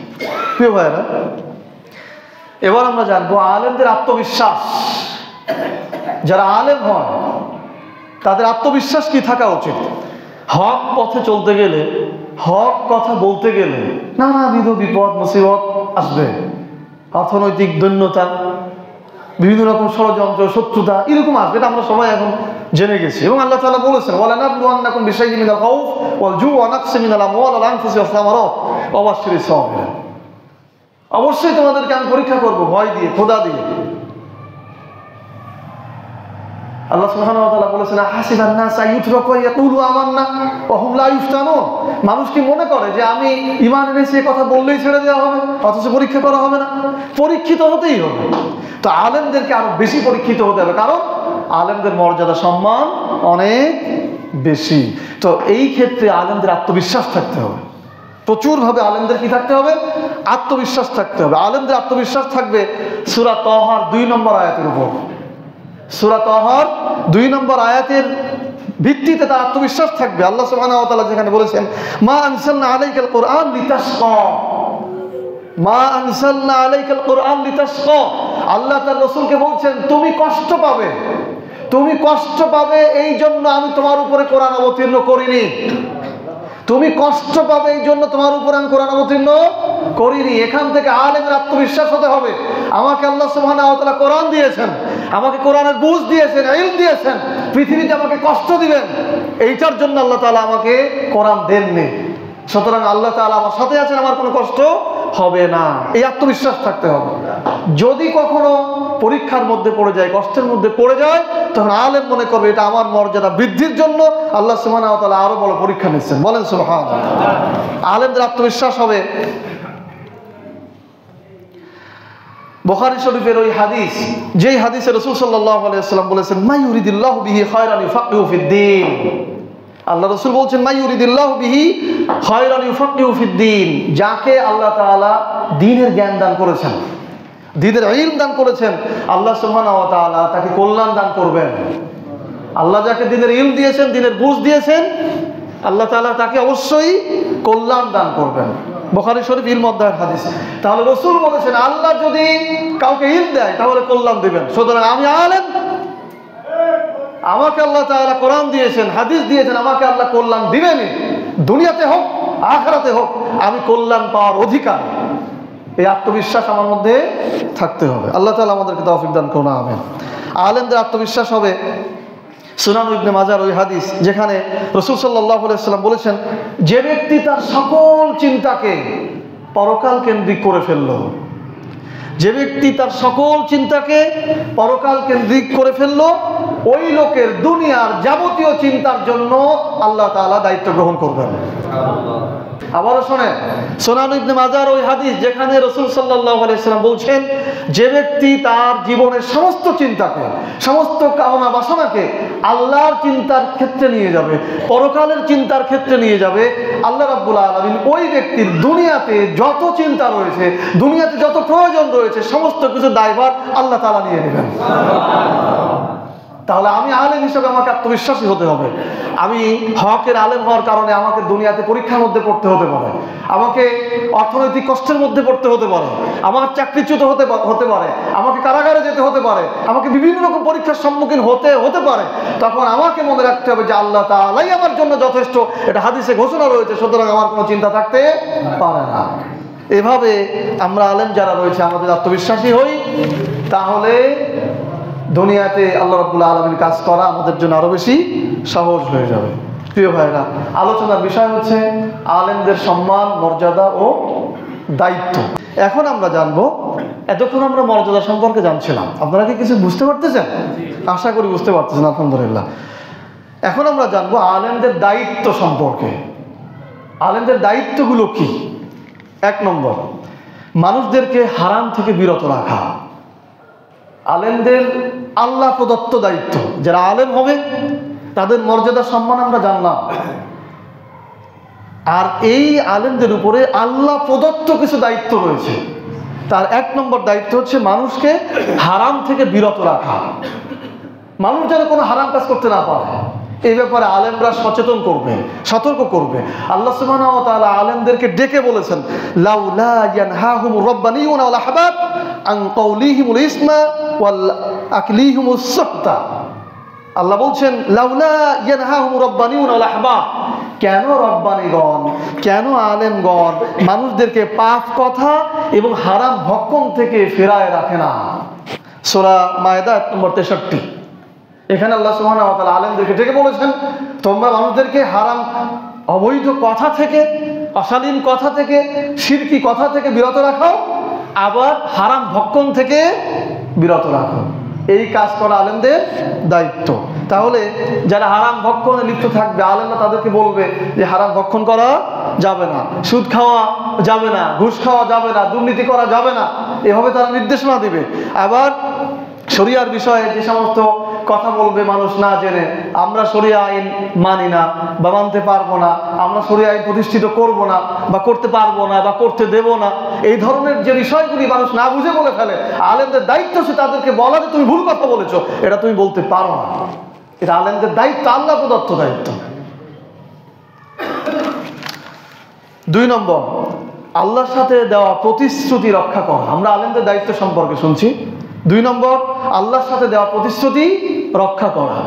প্রিয় ভাইরা, এবার আমরা জানবো আলেমদের আত্মবিশ্বাস। যারা আলেম হয় তাদের আত্মবিশ্বাস কি থাকা উচিত? হক পথে চলতে গেলে, হক কথা বলতে গেলে নানাবিধ বিপদ মুসিবত আসবে, অর্থনৈতিক দৈন্যতা, বিভিন্ন রকম ষড়যন্ত্র, শত্রুতা, এরকম আসবে। এটা আমরা সবাই এখন জেনে গেছি। এবং আল্লাহ তাআলা বলেছেন, ওয়ালানাবলুওয়ান্নাকুম বিশাইইন মিনাল খাউফ ওয়াল জু'i ওয়া নাকসিন মিনাল আমওয়াল ওয়াল আনফুসি ওয়াস সামারাত ওয়া বাশশিরিস সাবিরিন। অবশ্যই তোমাদেরকে আমি পরীক্ষা করব ভয় দিয়ে, খোদা দিয়ে। আল্লাহ সুবহানাহু ওয়া তাআলা বলেছেন, হাসিবান নাস আইয়ুতরাকু ইয়াকুলু আমান্না ওয়া হুম লা ইফতানুন। মানুষ কি মনে করে যে আমি ঈমান এনেছি কথা বললেই ছেড়ে দেওয়া হবে, অথচ পরীক্ষা করা হবে না? পরীক্ষিত হতেই হবে। তো আলেমদেরকে আরো বেশি পরীক্ষিত হতে হবে, কারণ আলেমদের মর্যাদা সম্মান অনেক বেশি। তো এই ক্ষেত্রে আলেমদের আত্মবিশ্বাস থাকতে হবে, প্রচুরভাবে আলেমদের কি থাকতে হবে? আত্মবিশ্বাস থাকতে হবে। আলেমদের আত্মবিশ্বাস থাকবে সূরা তাহার 2 নম্বর আয়াতের উপর। সূরা তাহার 2 নম্বর আয়াতের ভিত্তিতে তার আত্মবিশ্বাস থাকবে। আল্লাহ সুবহানাহু ওয়া তাআলা যেখানে বলেছেন, মা আনসালনা আলাইকাল কুরআন লিতাশকা, মা আনসালনা আলাইকাল কুরআন লিতাশকা। আল্লাহ তার রাসূলকে বলছেন, তুমি কষ্ট পাবে, তুমি কষ্ট পাবে এই জন্য আমি তোমার উপরে কোরআন অবতীর্ণ করিনি। তুমি কষ্ট পাবে এই জন্য তোমার উপরে আমি কোরআন অবতীর্ণ করিনি। এখান থেকে আলেমের আত্মবিশ্বাস হতে হবে, আমাকে আল্লাহ সুবহানাহু ওয়া তাআলা কোরআন দিয়েছেন, আমাকে কোরআনের বুঝ দিয়েছেন, ইলম দিয়েছেন, পৃথিবীতে আমাকে কষ্ট দিবেন, এইটার জন্য আল্লাহ তাআলা আমাকে কোরআন দেননি। সুতরাং আল্লাহ তাআলা আমার সাথে আছেন, আমার কোনো কষ্ট হবে না। এই আত্মবিশ্বাস থাকতে হবে। যদি কখনো পরীক্ষার মধ্যে পড়ে যায়, কষ্টের মধ্যে পড়ে যায়, তখন আলেম মনে করবে এটা আমার মর্যাদা বৃদ্ধির জন্য আল্লাহ সুবহানাহু ওয়া তাআলা আরো বড় পরীক্ষা নিচ্ছেন। বলেন সুবহানাল্লাহ। আলেমদের আত্মবিশ্বাস হবে। বুখারী শরীফের ওই হাদিস, যেই হাদিসে রাসূল সাল্লাল্লাহু আলাইহি ওয়াসাল্লাম বলেছেন, মা ইউরিদিল্লাহু বিহি খায়রান ইউফাক্কিহু ফিদ-দীন। আল্লাহ রাসূল বলছেন, মা ইউরিদিল্লাহু বিহি খায়রান ইউফাক্কিহু ফিদ-দীন, যাকে আল্লাহ তাআলা দ্বীনের জ্ঞান দান করেছেন, দ্বীনের ইলম দান করেছেন, আল্লাহ সুবহানাহু ওয়া তাআলা তাকে কল্যাণ দান করবেন। আল্লাহ যাকে দ্বীনের ইলম দিয়েছেন, দ্বীনের বুঝ দিয়েছেন, আল্লাহ তাআলা তাকে অবশ্যই কল্যাণ দান করবেন। বুখারী শরীফ ইলম অধ্যায়ের হাদিস। তাহলে রাসূল বলেছেন আল্লাহ যদি কাউকে ইলম দেয় তাহলে কল্যাণ দিবেন। সুতরাং আমি আলেম, আমাকে আল্লাহ তাআলা কোরআন দিয়েছেন, হাদিস দিয়েছেন, আমাকে আল্লাহ কল্যাণ দিবেনই, দুনিয়াতে হোক আখিরাতে হোক আমি কল্যাণ পাওয়ার অধিকার। এই আত্মবিশ্বাস আমার মধ্যে থাকতে হবে। আল্লাহ তাআলা আমাদেরকে তৌফিক দান করুন, আমিন। আলেমদের আত্মবিশ্বাস হবে সুনান ইবনে মাজার ওই হাদিস যেখানে রাসূল সাল্লাল্লাহু আলাইহি ওয়াসাল্লাম বলেছেন, যে ব্যক্তি তার সকল চিন্তাকে পরকাল কেন্দ্রিক করে ফেলল, যে ব্যক্তি তার সকল চিন্তাকে পরকাল কেন্দ্রিক করে ফেলল, ওই লোকের দুনিয়ার যাবতীয় চিন্তার জন্য আল্লাহ তাআলা দায়িত্ব গ্রহণ করবেন। আবারও শোনেন, সুনান ইবনে মাজার ওই হাদিস যেখানে রাসূল সাল্লাল্লাহু আলাইহি ওয়াসাল্লাম বলছেন, যে ব্যক্তি তার জীবনের সমস্ত চিন্তাকে, সমস্ত কামনা বাসনাকে আল্লাহর চিন্তার ক্ষেত্রে নিয়ে যাবে, পরকালের চিন্তার ক্ষেত্রে নিয়ে যাবে, আল্লাহ রাব্বুল আলামিন ওই ব্যক্তির দুনিয়াতে যত চিন্তা রয়েছে, দুনিয়াতে যত প্রয়োজন রয়েছে, সমস্ত কিছু দায়ভার আল্লাহ তাআলা নিয়ে নেবেন। তাহলে আমি আলেম হিসেবে আমাকে আত্মবিশ্বাসী হতে হবে। আমি হকের আলেম হওয়ার কারণে আমাকে দুনিয়াতে পরীক্ষার মধ্যে পড়তে হতে পারে, আমাকে অর্থনৈতিক কষ্টের মধ্যে পড়তে হতে পারে, আমার চাকরিচ্যুত হতে পারে, আমাকে কারাগারে যেতে হতে পারে, আমাকে বিভিন্ন রকম পরীক্ষার সম্মুখীন হতে পারে। তখন আমাকে মনে রাখতে হবে যে আল্লাহ তাআলাই আমার জন্য যথেষ্ট, এটা হাদিসে ঘোষণা রয়েছে, সুতরাং আমার কোনো চিন্তা থাকতে পারে না। এভাবে আমরা আলেম যারা রয়েছে আমাদের আত্মবিশ্বাসী হই, তাহলে দুনিয়াতে আল্লাহ রাব্বুল আলামিনের কাজ করা আমাদের জন্য আরো বেশি সহজ হয়ে যাবে। প্রিয় ভাইরা, আলোচনার বিষয় হচ্ছে আলেমদের সম্মান, মর্যাদা ও দায়িত্ব। এখন আমরা জানবো, এতক্ষণ আমরা মর্যাদা সম্পর্কে জানছিলাম, আপনারা কি কিছু বুঝতে পারতেছেন? আশা করি বুঝতে পারতেছেন, আলহামদুলিল্লাহ। এখন আমরা জানবো আলেমদের দায়িত্ব সম্পর্কে। আলেমদের দায়িত্বগুলো কি? 1 নম্বর, মানুষদেরকে হারাম থেকে বিরত রাখা। আলেমদের আল্লাহ প্রদত্ত দায়িত্ব। যারা আলেম হবে তাদের মর্যাদা সম্মান আমরা জানলাম, আর এই আলেমদের উপরে আল্লাহ প্রদত্ত কিছু দায়িত্ব রয়েছে। তার 1 নম্বর দায়িত্ব হচ্ছে মানুষকে হারাম থেকে বিরত রাখা, মানুষ যেন কোনো হারাম কাজ করতে না পারে, এই ব্যাপারে আলেমরা সচেতন করবে, সতর্ক করবে। আল্লাহ সুবহানাহু ওয়া তাআলা আলেমদেরকে ডেকে বলেছেন, লাউলা ইয়ানহাহুমুর রাব্বানিয়ুনা ওয়াল আহবাব আন কাউলিহিমুল ইসমা ওয়াল আকলিহিমুস সুহতা। আল্লাহ বলছেন, লাউলা ইয়ানহাহুমুর রাব্বানিয়ুনা ওয়াল আহবাব, কেন রব্বানিগণ, কেন আলেমগণ মানুষদেরকে পাপ কথা এবং হারাম ভক্ষণ থেকে ফেরায় রাখে না। সূরা মায়েদা 1 নম্বর 63। এখানে আল্লাহ সুবহানাহু ওয়া তাআলা আলেমদেরকে ডেকে বলেছেন, তোমরা মানুষদেরকে হারাম অবৈধ কথা থেকে, অশালীন কথা থেকে, শিরকি কথা থেকে বিরত রাখো, আবার হারাম ভক্ষণ থেকে বিরত রাখো। এই কাজ করা আলেমদের দায়িত্ব। তাহলে যারা হারাম ভক্ষণে লিপ্ত থাকবে, আলেমরা তাদেরকে বলবে যে হারাম ভক্ষণ করা যাবে না, সুদ খাওয়া যাবে না, ঘুষ খাওয়া যাবে না, দুর্নীতি করা যাবে না, এভাবে তারা নির্দেশনা দিবে। আবার শরিয়ার বিষয়ে যে সমস্ত কথা বলবে মানুষ না জেনে, আমরা শরিয়া আইন মানি না বা মানতে পারবো না, আমরা শরিয়া আইন প্রতিষ্ঠিত করব না বা করতে পারবো না বা করতে দেব না, এই ধরনের যে বিষয়গুলি মানুষ না বুঝে বলে ফেলে, আলেমদের দায়িত্ব হচ্ছে তাদেরকে বলা যে তুমি ভুল কথা বলেছো, এটা তুমি বলতে পারো না। এটা আলেমদের দায়িত্ব, আল্লাহ প্রদত্ত দায়িত্ব। 2 নম্বর, আল্লাহর সাথে দেওয়া প্রতিশ্রুতি রক্ষা করা। আমরা আলেমদের দায়িত্ব সম্পর্কে শুনছি। 2 নম্বর, আল্লাহর সাথে দেওয়া প্রতিশ্রুতি রক্ষা করা।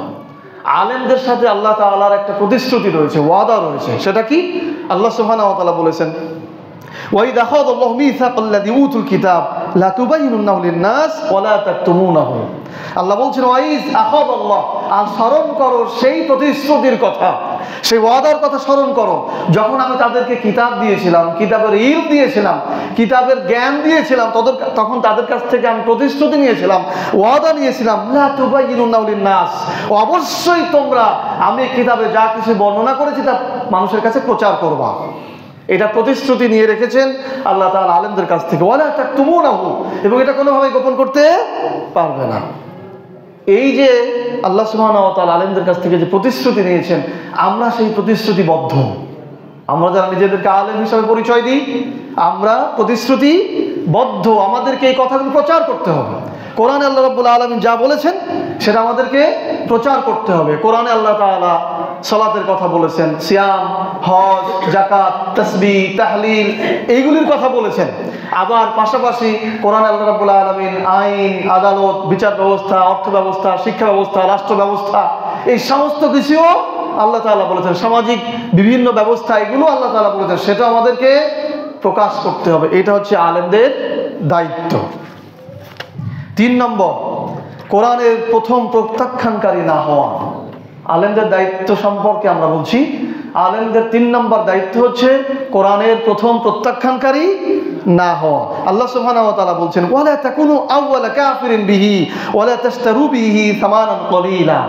আলেমদের সাথে আল্লাহ তাআলার একটা প্রতিশ্রুতি রয়েছে, ওয়াদা রয়েছে। সেটা কি? আল্লাহ সুবহানাহু ওয়া তাআলা বলেছেন, ওয়াইদা আখাযাল্লাহু মিসাকাল্লাযী উতুল কিতাব লা তুবাইয়িনুনাহু লিন-নাস ওয়া লা তাকতুমুনাহু। আল্লাহ বলছেন, ওয়াইজ আখাযাল্লাহ, আর স্মরণ করো সেই প্রতিশ্রুতির কথা, সেই ওয়াদার কথা স্মরণ করো, যখন আমি তাদেরকে কিতাব দিয়েছিলাম, কিতাবের ইলম দিয়েছিলাম, কিতাবের জ্ঞান দিয়েছিলাম, তখন তাদের কাছ থেকে আমি প্রতিশ্রুতি নিয়েছিলাম, ওয়াদা নিয়েছিলাম, লা তুবাইয়িনুনাহু লিন-নাস, অবশ্যই তোমরা আমি কিতাবে যা কিছু বর্ণনা করেছি তা মানুষের কাছে প্রচার করবা। এটা প্রতিশ্রুতি নিয়ে রেখেছেন আল্লাহ তাআলা আলেমদের কাছ থেকে, ওয়ালা তাকতুমুনাহু, এবং এটা কোনোভাবে গোপন করতে পারবে না। এই যে আল্লাহ সুবহানাহু ওয়া তাআলা আলেমদের কাছ থেকে যে প্রতিশ্রুতি নিয়েছেন, আমরা সেই প্রতিশ্রুতিবদ্ধ। আমরা যারা নিজেদেরকে আলেম হিসাবে পরিচয় দিই, আমরা প্রতিশ্রুতিবদ্ধ। বদ্ধ, আমাদেরকে এই কথাগুলো প্রচার করতে হবে। কোরআনে আল্লাহ রাব্বুল আলামিন যা বলেছেন সেটা আমাদেরকে প্রচার করতে হবে। কোরআনে আল্লাহ তাআলা সালাতের কথা বলেছেন, সিয়াম, হজ, যাকাত, তাসবিহ, তাহলিল এইগুলির কথা বলেছেন। আবার পাশাপাশি কোরআনে আল্লাহ রাব্বুল আলামিন আইন, আদালত, বিচার ব্যবস্থা, অর্থ ব্যবস্থা, শিক্ষা ব্যবস্থা, রাষ্ট্র ব্যবস্থা এই সমস্ত কিছুও আল্লাহ তাআলা বলেছেন। সামাজিক বিভিন্ন ব্যবস্থা এগুলো আল্লাহ তাআলা বলেছেন, সেটা আমাদেরকে প্রকাশ করতে হবে। এটা হচ্ছে আলেমদের দায়িত্ব। 3 নম্বর, কোরআনের প্রথম প্রত্যাখ্যানকারী না হওয়া। আলেমদের দায়িত্ব সম্পর্কে আমরা বলছি। আলেমদের 3 নম্বর দায়িত্ব হচ্ছে কোরআনের প্রথম প্রত্যাখ্যানকারী না হওয়া। আল্লাহ সুবহানাহু ওয়া তাআলা বলছেন, ওয়ালা তাকুনু আউওয়ালা কাফিরিন বিহি ওয়ালা তাশতারু বিহি সামানান কলিলা।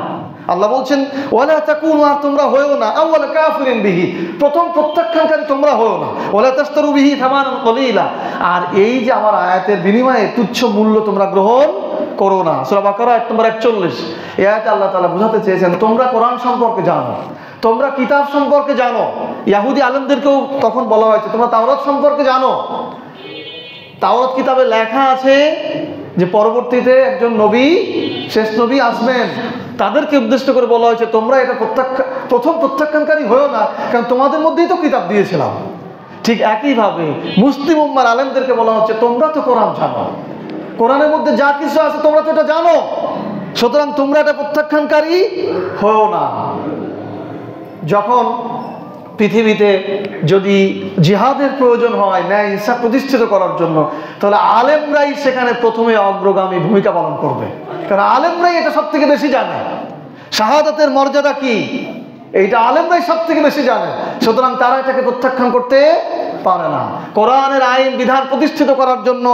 আল্লাহ বলছেন, ওয়ালা তাকুনু, আর তোমরা হয়ো না, আউওয়ালা কাফিরিন বিহি, প্রথম প্রত্যাখ্যানকারী তোমরা হয়ো না, ওয়ালা তাশতারু বিহি সামানান কলিলা। আর এই যে আমার আয়াতের বিনিময়ে তুচ্ছ মূল্য তোমরা গ্রহণ করো না। সূরা বাকারা আয়াত নম্বর 41। এই আয়াতে আল্লাহ তাআলা বোঝাতে চেয়েছেন তোমরা কোরআন সম্পর্কে জানো, তোমরা কিতাব সম্পর্কে জানো। ইহুদি আলেমদেরকেও তখন বলা হয়েছে তোমরা তাওরাত সম্পর্কে জানো। তাওরাত কিতাবে লেখা আছে যে পরবর্তীতে একজন নবী, শেষ নবী আসবেন। তাদেরকে উদ্দেশ্য করে বলা হয়েছে তোমরা এটা প্রথম প্রত্যাখ্যানকারী হয়েও না, কারণ তোমাদের মধ্যেই তো কিতাব দিয়েছিলাম। ঠিক একইভাবে মুসলিম উম্মার আলেমদেরকে বলা হচ্ছে তোমরা তো কোরআন জানো, কোরআনের মধ্যে যা কিছু আছে তোমরা তো এটা জানো, সুতরাং তোমরা এটা প্রত্যাখ্যানকারী হও না। যখন পৃথিবীতে যদি জিহাদের প্রয়োজন হয় ন্যায় ইনসাফ প্রতিষ্ঠিত করার জন্য, তাহলে আলেমরাই সেখানে প্রথমে অগ্রগামী ভূমিকা পালন করবে, কারণ আলেমরাই এটা সব থেকে বেশি জানে। শাহাদাতের মর্যাদা কি এইটা আলেমরাই সব থেকে বেশি জানে, সুতরাং তারা এটাকে প্রত্যাখ্যান করতে পারে না। কোরআনের আইন বিধান প্রতিষ্ঠিত করার জন্য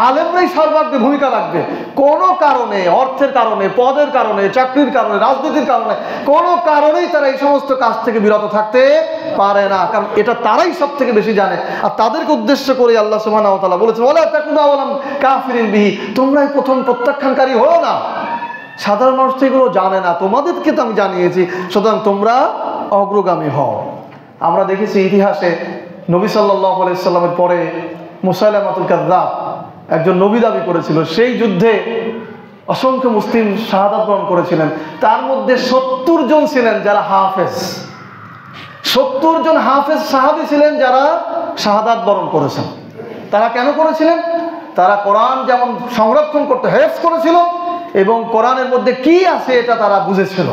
আলেমরাই সর্বাগ্রে ভূমিকা রাখবে। কোনো কারণে, অর্থের কারণে, পদের কারণে, চাকরির কারণে, রাজনীতির কারণে, কোনো কারণেই তারা এই সমস্ত কাজ থেকে বিরত থাকতে পারে না, কারণ এটা তারাই সব থেকে বেশি জানে। আর তাদেরকে উদ্দেশ্য করে আল্লাহ সুবহানাহু ওয়া তাআলা বলেছেন, ওয়ালা তাকুনু আওয়ালাম কাফিরিন বিহি, তোমরাই প্রথম প্রত্যাখ্যানকারী হও না। সাধারণ মানুষ তো এগুলো জানে না, তোমাদেরকে তো আমি জানিয়েছি, সুতরাং তোমরা অগ্রগামী হও। আমরা দেখেছি ইতিহাসে নবী সাল্লাল্লাহু আলাইহি সাল্লামের পরে মুসাইলামাতুল কাযযাব একজন নবী দাবি করেছিল। সেই যুদ্ধে অসংখ্য মুসলিম শাহাদাত বরণ করেছিলেন। তার মধ্যে 70 জন ছিলেন যারা হাফেজ। 70 জন হাফেজ সাহাবী ছিলেন যারা শাহাদাত বরণ করেছেন। তারা কেন করেছিলেন? তারা কোরআন যেমন সংরক্ষণ করতে হেফজ করেছিল এবং কোরআনের মধ্যে কি আছে এটা তারা বুঝেছিল।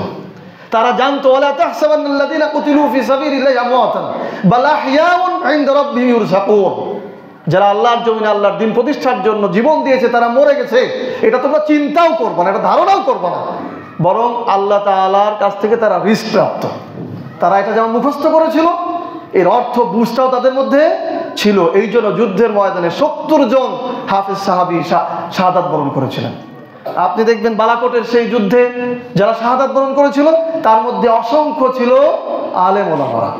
তারা জানতো ওয়ালা তাহসাবান্নাল্লাযীনা কুতিলু ফি সাবিলিল্লাহি আমওয়াতান বাল আহইয়াউন ইনদা রাব্বিহিম ইউরযাকুন। যারা আল্লাহর জমিনে আল্লাহর দ্বীন প্রতিষ্ঠার জন্য জীবন দিয়েছে তারা মরে গেছে, এটা তোমরা চিন্তাও করবে না, এটা ধারণাও করবে না, বরং আল্লাহ তাআলার কাছ থেকে তারা রিজক প্রাপ্ত। তারা এটা যেমন মুখস্থ করেছিল, এর অর্থ বুঝটাও তাদের মধ্যে ছিল। এই জন্য যুদ্ধের ময়দানে 70 জন হাফেজ সাহাবী শাহাদাত বরণ করেছিলেন। আপনি দেখবেন বালাকোটের সেই যুদ্ধে যারা শাহাদাত বরণ করেছিল তার মধ্যে অসংখ্য ছিল আলেম ওলামারা,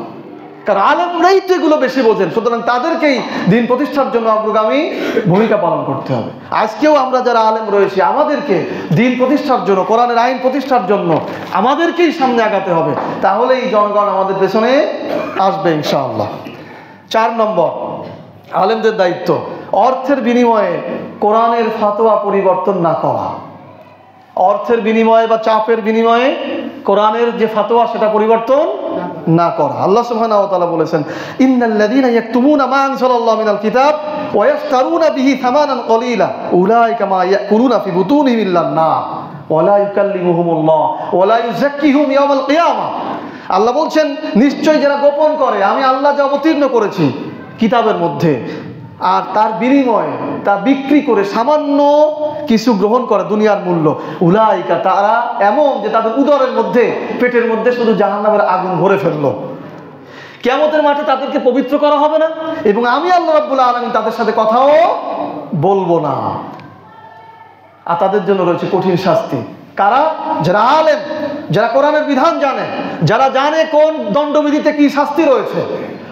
কারণ আলেমরাই তো এগুলো বেশি বোঝেন, সুতরাং তাদেরকেই দিন প্রতিষ্ঠার জন্য অগ্রগামী ভূমিকা পালন করতে হবে। আজকেও আমরা যারা আলেম রয়েছি আমাদেরকে দিন প্রতিষ্ঠার জন্য, কোরআনের আইন প্রতিষ্ঠার জন্য আমাদেরকেই সামনে আগাতে হবে, তাহলেই জনগণ আমাদের পেছনে আসবে ইনশাআল্লাহ। 4 নম্বর, আলেমদের দায়িত্ব অর্থের বিনিময়ে কোরআনের ফাতোয়া পরিবর্তন না করা। অর্থের বিনিময়ে বা চাপের বিনিময়ে কোরআনের যে ফাতোয়া সেটা পরিবর্তন না করা। আল্লাহ সুবহানাহু ওয়া তাআলা বলেছেন, ইন্নাল্লাযীনা ইয়াকতুমুনা মা আনজালাল্লাহু মিনাল কিতাব ওয়া ইয়াশতারুনা বিহি থামানান কলিলা উলাইকা মা ইয়াকুলুনা ফি বুতুনিহিম ইল্লান নার ওয়া লা ইউকাল্লিমুহুমুল্লাহ ওয়া লা ইউযাক্কিহুম ইয়াওমাল কিয়ামাহ। আল্লাহ বলছেন, নিশ্চয় যারা গোপন করে আমি আল্লাহ যা অবতীর্ণ করেছি কিতাবের মধ্যে, আর তার বিনিময়ে তা বিক্রি করে সামান্য কিছু গ্রহণ করে দুনিয়ার মূল্য, উলাইকা তারা এমন যে তাদের উদরের মধ্যে, পেটের মধ্যে শুধু জাহান্নামের আগুন ভরে ফেললো। কিয়ামতের মাঠে তাদেরকে পবিত্র করা হবে না এবং আমি আল্লাহ রাব্বুল আলামিন তাদের সাথে কথাও বলবো না, আর তাদের জন্য রয়েছে কঠিন শাস্তি। কারা? যারা আলেম, যারা কোরআনের বিধান জানে, যারা জানে কোন দণ্ডবিধিতে কি শাস্তি রয়েছে,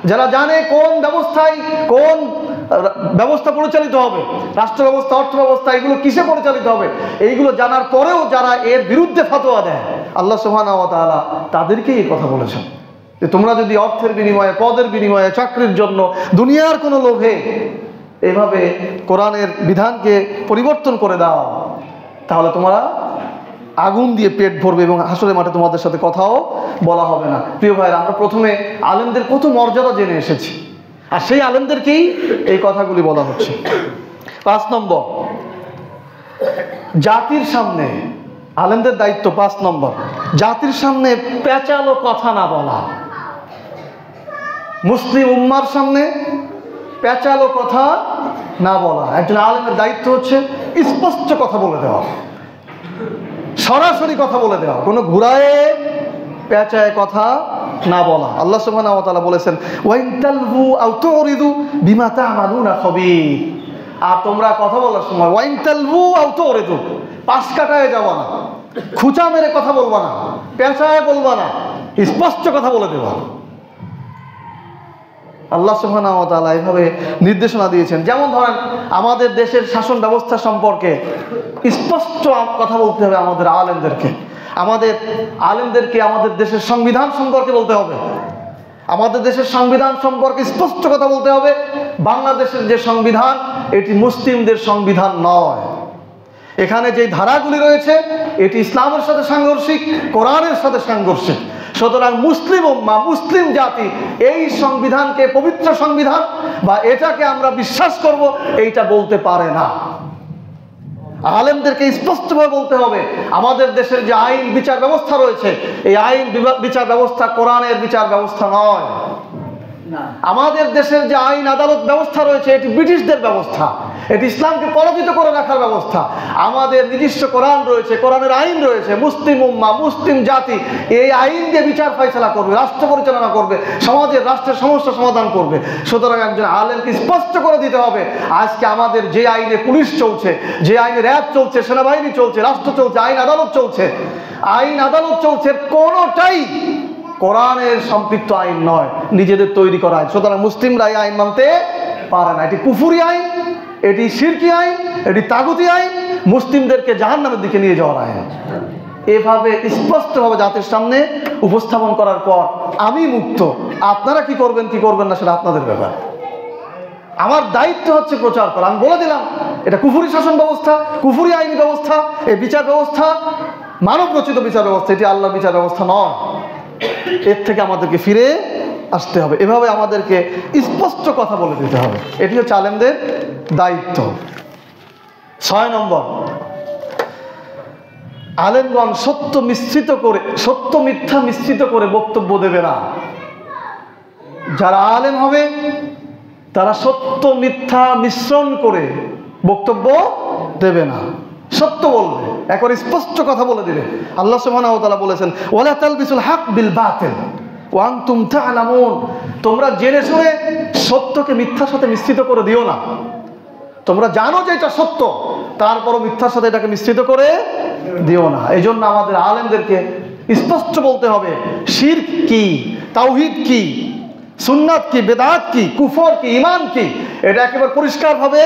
যারা জানে কোন ব্যবস্থায় কোন ব্যবস্থা পরিচালিত হবে, রাষ্ট্র ব্যবস্থা, অর্থ ব্যবস্থা, এগুলো কিসে পরিচালিত হবে, এইগুলো জানার পরেও যারা এর বিরুদ্ধে ফতোয়া দেয়, আল্লাহ সুবহানাহু ওয়া তাআলা তাদেরকেই এই কথা বলেছেন যে তোমরা যদি অর্থের বিনিময়ে, পদের বিনিময়ে, চাকরির জন্য, দুনিয়ার কোনো লোভে এইভাবে কোরআনের বিধানকে পরিবর্তন করে দাও, তাহলে তোমরা আগুন দিয়ে পেট ভরবে এবং হাসরের মাঠে তোমাদের সাথে কথাও বলা হবে না। প্রিয় ভাইরা, আমরা প্রথমে আলেমদের কত মর্যাদা জেনে এসেছি, আর সেই আলেমদেরকেই এই কথাগুলি বলা হচ্ছে। 5 নম্বর, জাতির সামনে আলেমদের দায়িত্ব। 5 নম্বর, জাতির সামনে পেঁচালো কথা না বলা। মুসলিম উম্মার সামনে পেঁচালো কথা না বলা। একজন আলেমের দায়িত্ব হচ্ছে স্পষ্ট কথা বলে দেওয়া, সরাসরি কথা বলে দেওয়া, কোনো ঘুরায়ে পেঁচায় কথা না বলা। আল্লাহ সুবহানাহু ওয়া তাআলা বলেছেন, ওয়া ইন তালহু আও তুরিদু বিমা তা'মালুনা খাবীর। আর তোমরা কথা বলার সময় ওয়া ইন তালহু আও তুরিদু, পাশ কাটায় যাবা না, খুঁচা মেরে কথা বলবা না, পেঁচায় বলবা না, স্পষ্ট কথা বলে দেওয়া। আল্লাহ সুবহানাহু ওয়া তাআলা এভাবে নির্দেশনা দিয়েছেন। যেমন ধরেন, আমাদের দেশের শাসন ব্যবস্থা সম্পর্কে স্পষ্ট কথা বলতে হবে আমাদের আলেমদেরকে। আমাদের আলেমদেরকে আমাদের দেশের সংবিধান সম্পর্কে বলতে হবে, আমাদের দেশের সংবিধান সম্পর্কে স্পষ্ট কথা বলতে হবে। বাংলাদেশের যে সংবিধান, এটি মুসলিমদের সংবিধান নয়। এখানে যে ধারাগুলি রয়েছে, এটি ইসলামের সাথে সাংঘর্ষিক, কোরআনের সাথে সাংঘর্ষিক। সুতরাং মুসলিম উম্মাহ, মুসলিম জাতি এই সংবিধানকে পবিত্র সংবিধান বা এটাকে আমরা বিশ্বাস করব, এইটা বলতে পারে না। আলেমদেরকে স্পষ্টভাবে বলতে হবে, আমাদের দেশের যে আইন বিচার ব্যবস্থা রয়েছে, এই আইন বিচার ব্যবস্থা কোরআনের বিচার ব্যবস্থা নয়। আমাদের দেশের যে আইন আদালত ব্যবস্থা রয়েছে, এটি ব্রিটিশদের ব্যবস্থা, এটি ইসলামকে পরাজিত করে রাখার ব্যবস্থা। আমাদের নিজস্ব কোরআন রয়েছে, কোরআনের আইন রয়েছে। মুসলিম উম্মাহ, মুসলিম জাতি এই আইন দিয়ে বিচার ফয়সালা করবে, রাষ্ট্র পরিচালনা করবে, সমাজের রাষ্ট্রের সমস্যা সমাধান করবে। সুতরাং একজন আলেমকে স্পষ্ট করে দিতে হবে, আজকে আমাদের যে আইনে পুলিশ চলছে, যে আইনে র্যাব চলছে, সেনাবাহিনী চলছে, রাষ্ট্র চলছে, আইন আদালত চলছে, কোনোটাই কোরআনের সম্পৃক্ত আইন নয়, নিজেদের তৈরি করা আইন। সুতরাং মুসলিমরা এই আইন মানতে পারে না। এটি কুফরি আইন, এটি শিরকি আইন, এটি তাগুতি আইন, মুসলিমদেরকে জাহান্নামের দিকে নিয়ে যাওয়ার আইন। এভাবে স্পষ্টভাবে জাতির সামনে উপস্থাপন করার পর আমি মুক্ত, আপনারা কি করবেন কি করবেন না সেটা আপনাদের ব্যাপার। আমার দায়িত্ব হচ্ছে প্রচার করা। আমি বলে দিলাম, এটা কুফরি শাসন ব্যবস্থা, কুফরি আইনি ব্যবস্থা, এই বিচার ব্যবস্থা মানব রচিত বিচার ব্যবস্থা, এটি আল্লাহর বিচার ব্যবস্থা নয়। এর থেকে আমাদেরকে ফিরে আসতে হবে। এভাবে আমাদেরকে স্পষ্ট কথা বলে দিতে হবে। এটি হচ্ছে আলেমদের দায়িত্ব। 6 নম্বর, আলেমগণ সত্য মিথ্যা মিশ্রিত করে বক্তব্য দেবে না। যারা আলেম হবে তারা সত্য মিথ্যা মিশ্রণ করে বক্তব্য দেবে না, সত্য বলবে, একবার স্পষ্ট কথা বলে দিবে। আল্লাহ সুবহানাহু ওয়া তাআলা বলেছেন, ওয়ালা তালবিসুল হক বিল বাতিল ওয়া আনতুম তা'লামুন। তোমরা জেনে শুনে সত্যকে মিথ্যার সাথে মিশ্রিত করে দিও না। তোমরা জানো যে এটা সত্য, তারপরও মিথ্যার সাথে এটাকে মিশ্রিত করে দিও না। এই জন্য আমাদের আলেমদেরকে স্পষ্ট বলতে হবে, শিরক কি, তাওহীদ কি, সুন্নাত কি, বেদাত কি, কুফর কি, ঈমান কি, এটা একেবারে পরিষ্কারভাবে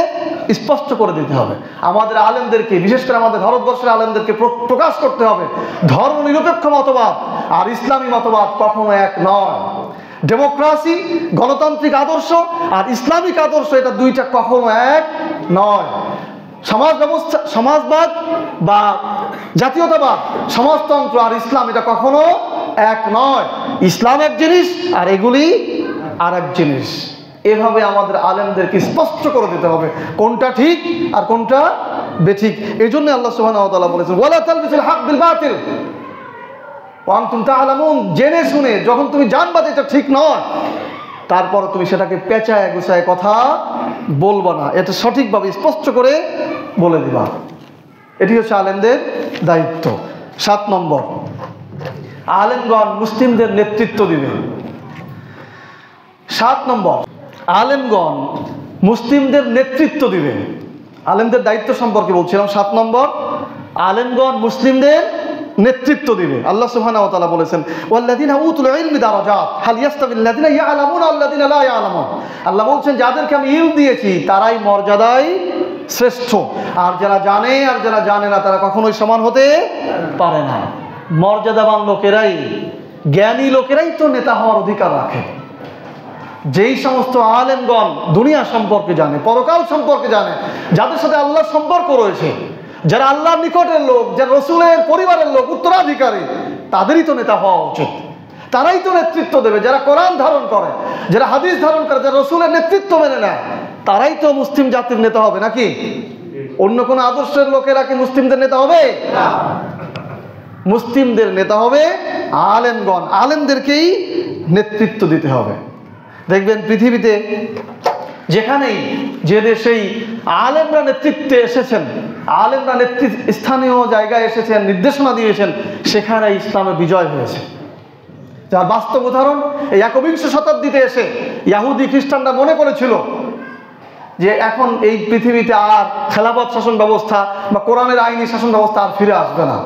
স্পষ্ট করে দিতে হবে। আমাদের আলেমদেরকে, বিশেষ করে আমাদের ভারতবর্ষের আলেমদেরকে প্রকাশ করতে হবে, ধর্ম নিরপেক্ষ মতবাদ আর ইসলামী মতবাদ কখনো এক নয়। ডেমোক্রেসি, গণতান্ত্রিক আদর্শ আর ইসলামিক আদর্শ, এটা দুইটা কখনো এক নয়। সমাজ ব্যবস্থা, সমাজবাদ বা জাতীয়তাবাদ, সমাজতন্ত্র আর ইসলাম, এটা কখনো এক নয়। ইসলাম এক জিনিস আর এগুলি আর এক জিনিস। এভাবে আমাদের আলেমদেরকে স্পষ্ট করে দিতে হবে কোনটা ঠিক আর কোনটা বেঠিক। এই জন্য আল্লাহ সুবহানাহু ওয়া তাআলা বলেছেন, ওয়ালা তালবিসুল হক বিল বাতিল ওয়া আনতুম তা'লামুন। জেনে শুনে যখন তুমি জানবা যে এটা ঠিক নয়, তারপর তুমি সেটাকে পেঁচায় গুছায় কথা বলবা না, এটা সঠিকভাবে স্পষ্ট করে বলে দিবা। এটি হচ্ছে আলেমদের দায়িত্ব। 7 নম্বর, আলেমগণ মুসলিমদের নেতৃত্ব দিবে। 7 নম্বর, আলেমগণ মুসলিমদের নেতৃত্ব দিবে। আলেমদের দায়িত্ব সম্পর্কে বলছিলাম। 7 নম্বর, আলেমগণ মুসলিমদের নেতৃত্ব দিবে। আল্লাহ সুবহানাহু ওয়া তাআলা বলেছেন, ওয়াল্লাযিনা উতুল ইলমি দারাজাত হাল ইয়াস্তাবিল্লাযিনা ইয়ালামুনা ওয়াল্লাযিনা লা ইয়ালামুন। আল্লাহ বলছেন, যাদেরকে আমি ইলম দিয়েছি তারাই মর্যাদায় শ্রেষ্ঠ, আর যারা জানে আর যারা জানে না তারা কখনোই সমান হতে পারে না। মর্যাদাবান লোকেরাই, জ্ঞানী লোকেরাই তো নেতা হওয়ার অধিকার রাখে। যেই সমস্ত আলেমগণ দুনিয়া সম্পর্কে জানে, পরকাল সম্পর্কে জানে, যাদের সাথে আল্লাহর সম্পর্ক রয়েছে, যারা আল্লাহর নিকটের লোক, যারা রসুলের পরিবারের লোক, উত্তরাধিকারী, তাদেরই তো নেতা হওয়া উচিত। তারাই তো নেতৃত্ব দেবে। যারা কোরআন ধারণ করে, যারা হাদিস ধারণ করে, যারা রসুলের নেতৃত্ব মেনে নেয়, তারাই তো মুসলিম জাতির নেতা হবে, নাকি অন্য কোনো আদর্শের লোকেরা কি মুসলিমদের নেতা হবে? মুসলিমদের নেতা হবে আলেমগণ। আলেমদেরকেই নেতৃত্ব দিতে হবে। দেখবেন পৃথিবীতে যেখানেই, যে দেশেই আলেমরা নেতৃত্বে এসেছেন, আলেমরা স্থানীয় জায়গায় এসেছেন, নির্দেশনা দিয়েছেন, সেখানে ইসলামের বিজয় হয়েছে। যার বাস্তব উদাহরণ এই 21 শতাব্দীতে এসে ইহুদি খ্রিস্টানরা মনে করেছিল যে এখন এই পৃথিবীতে আর খেলাফত শাসন ব্যবস্থা বা কোরআনের আইনি শাসন ব্যবস্থা আর ফিরে আসবে না।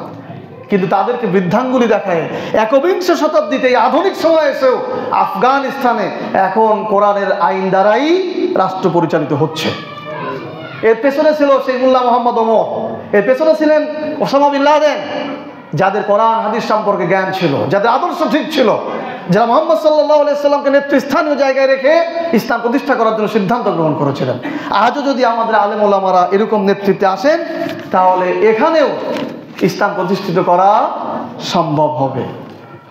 কিন্তু তাদেরকে বৃদ্ধাঙ্গুলি দেখায় 21 শতাব্দীতে এই আধুনিক সময় এসেও আফগানিস্তানে এখন কোরআনের আইন দ্বারাই রাষ্ট্র পরিচালিত হচ্ছে। এর পেছনে ছিল সেই মোল্লা মোহাম্মদ ওমর, এর পেছনে ছিলেন ওসামা বিন লাদেন, যাদের কোরআন হাদিস সম্পর্কে জ্ঞান ছিল, যাদের আদর্শ ঠিক ছিল, যারা মুহাম্মদ সাল্লাল্লাহু আলাইহি সাল্লামকে নেতৃস্থানীয় জায়গায় রেখে ইসলাম প্রতিষ্ঠা করার জন্য সিদ্ধান্ত গ্রহণ করেছিলেন। আজও যদি আমাদের আলেম ওলামারা এরকম নেতৃত্বে আসেন, তাহলে এখানেও ইসলাম প্রতিষ্ঠিত করা সম্ভব হবে।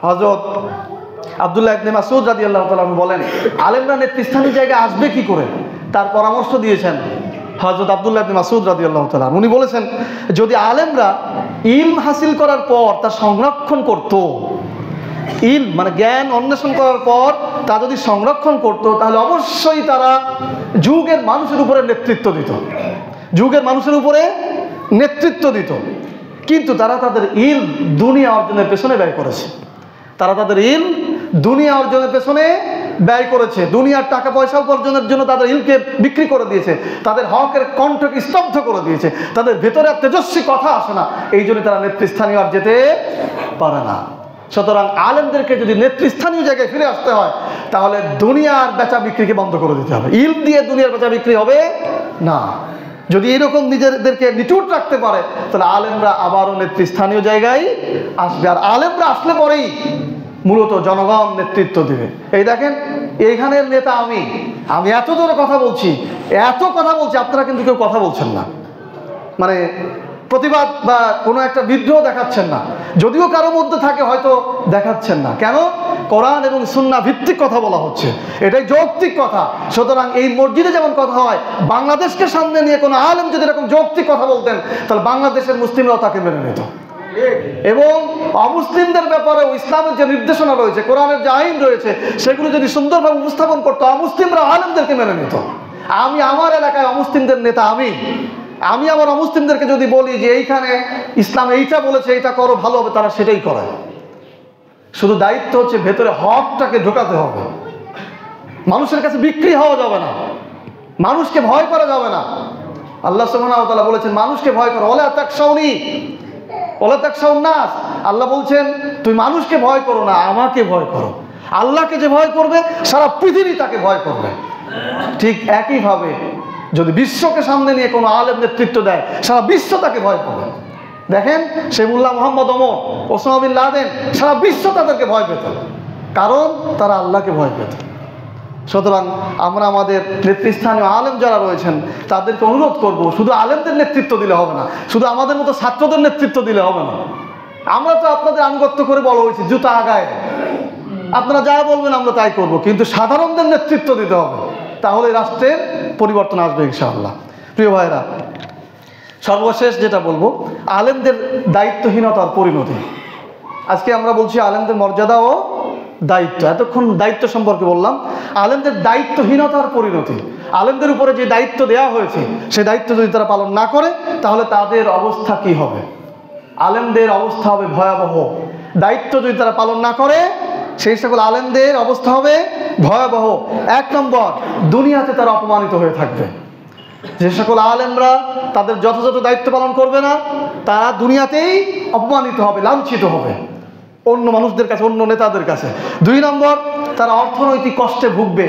হযরত আব্দুল্লাহ ইবনে মাসউদ রাদিয়াল্লাহু তাআলা বলেন, আলেমরা নেতৃস্থানীয় জায়গায় আসবে কি করে, তার পরামর্শ দিয়েছেন হযরত আব্দুল্লাহ ইবনে মাসউদ রাদিয়াল্লাহু তাআলা। উনি বলেছেন, যদি আলেমরা ইলম হাসিল করার পর তা সংরক্ষণ করত, ইলম মানে জ্ঞান অন্বেষণ করার পর তা যদি সংরক্ষণ করত, তাহলে অবশ্যই তারা যুগের মানুষের উপরে নেতৃত্ব দিত, যুগের মানুষের উপরে নেতৃত্ব দিত। কিন্তু তারা তাদের ইলম দুনিয়া অর্জনের পেছনে ব্যয় করেছে। তারা তাদের ইলম দুনিয়া অর্জনের পেছনে ব্যয় করেছে, দুনিয়ার টাকা পয়সা উপার্জনের জন্য তাদের ইলমকে বিক্রি করে দিয়েছে, তাদের হকের কণ্ঠকে স্তব্ধ করে দিয়েছে, তাদের ভেতরে আর তেজস্বী কথা আসে না, এই জন্য তারা নেতৃস্থানীয় আর যেতে পারে না। সুতরাং আলেমদেরকে যদি নেতৃস্থানীয় জায়গায় ফিরে আসতে হয়, তাহলে দুনিয়ার বেচা বিক্রিকে বন্ধ করে দিতে হবে। ইলম দিয়ে দুনিয়ার বেচা বিক্রি হবে না। যদি এরকম নিজেদেরকে নিটুট রাখতে পারে, তাহলে আলেমরা আবারও নেতৃস্থানীয় জায়গায় আসবে। আর আলেমরা আসলে পরেই মূলত জনগণ নেতৃত্ব দেবে। এই দেখেন, এইখানের নেতা আমি এত জোরে কথা বলছি, এত কথা বলছি, আপনারা কিন্তু কেউ কথা বলছেন না, মানে প্রতিবাদ বা কোনো একটা বিদ্রোহ দেখাচ্ছেন না। যদিও কারো মধ্যে থাকে হয়তো দেখাচ্ছেন না। কেন? কোরআন এবং সুন্নাহ ভিত্তিক কথা বলা হচ্ছে, এটাই যৌক্তিক কথা। সুতরাং এই মসজিদে যেমন কথা হয়, বাংলাদেশকে সামনে নিয়ে কোনো আলেম যদি এরকম যৌক্তিক কথা বলতেন, তাহলে বাংলাদেশের মুসলিমরাও তাকে মেনে নিত। এবং অমুসলিমদের ব্যাপারে ইসলামের যে নির্দেশনা রয়েছে, কোরআনের যে আইন রয়েছে, সেগুলো যদি সুন্দরভাবে উপস্থাপন করতো, অমুসলিমরা আলেমদেরকে মেনে নিত। আমি আমার এলাকায় অমুসলিমদের নেতা, আমি আমার অমুসলিমদেরকে যদি বলি যে এইখানে ইসলাম এইটা বলেছে, এইটা করো, ভালো হবে, তারা সেটাই করে। শুধু দায়িত্ব হচ্ছে ভেতরে হকটাকে ঢোকাতে হবে। মানুষের কাছে বিক্রি হওয়া যাবে না, মানুষকে ভয় করা যাবে না। আল্লাহ সুবহানাহু ওয়া তাআলা বলেছেন, মানুষকে ভয় করো, ওয়ালা তাকশাউনি ওয়ালা তাকশাউন নাস। আল্লাহ বলছেন, তুমি মানুষকে ভয় করো না, আমাকে ভয় করো। আল্লাহকে যে ভয় করবে, সারা পৃথিবী তাকে ভয় করবে। ঠিক একইভাবে যদি বিশ্বকে সামনে নিয়ে কোনো আলেম নেতৃত্ব দেয়, সারা বিশ্ব তাকে ভয় করবে। দেখেন, সে Mullah Mohammed Omar, Osama bin Laden, সারা বিশ্ব তাদেরকে ভয় পেত, কারণ তারা আল্লাহকে ভয় পেত। সুতরাং আমরা আমাদের নেতৃস্থানীয় আলেম যারা রয়েছেন, তাদেরকে অনুরোধ করব, শুধু আলেমদের নেতৃত্ব দিলে হবে না, শুধু আমাদের মতো ছাত্রদের নেতৃত্ব দিলে হবে না। আমরা তো আপনাদের আনুগত্য করে বলা হয়েছে, জুতা আগায়, আপনারা যা বলবেন আমরা তাই করব, কিন্তু সাধারণদের নেতৃত্ব দিতে হবে, তাহলে রাষ্ট্রের পরিবর্তন আসবে ইনশাআল্লাহ। প্রিয় ভাইরা, সর্বশেষ যেটা বলবো, আলেমদের দায়িত্বহীনতার পরিণতি। আজকে আমরা বলছি আলেমদের মর্যাদা ও দায়িত্ব। এতক্ষণ দায়িত্ব সম্পর্কে বললাম, আলেমদের দায়িত্বহীনতার পরিণতি। আলেমদের উপরে যে দায়িত্ব দেওয়া হয়েছে, সেই দায়িত্ব যদি তারা পালন না করে, তাহলে তাদের অবস্থা কি হবে? আলেমদের অবস্থা হবে ভয়াবহ। দায়িত্ব যদি তারা পালন না করে, সেই সকল আলেমদের অবস্থা হবে ভয়াবহ। 1 নম্বর, দুনিয়াতে তারা অপমানিত হয়ে থাকবে। যে সকল আলেমরা তাদের যথাযথ দায়িত্ব পালন করবে না, তারা দুনিয়াতেই অপমানিত হবে, লাঞ্ছিত হবে অন্য মানুষদের কাছে, অন্য নেতাদের কাছে। 2 নম্বর, তারা অর্থনৈতিক কষ্টে ভুগবে।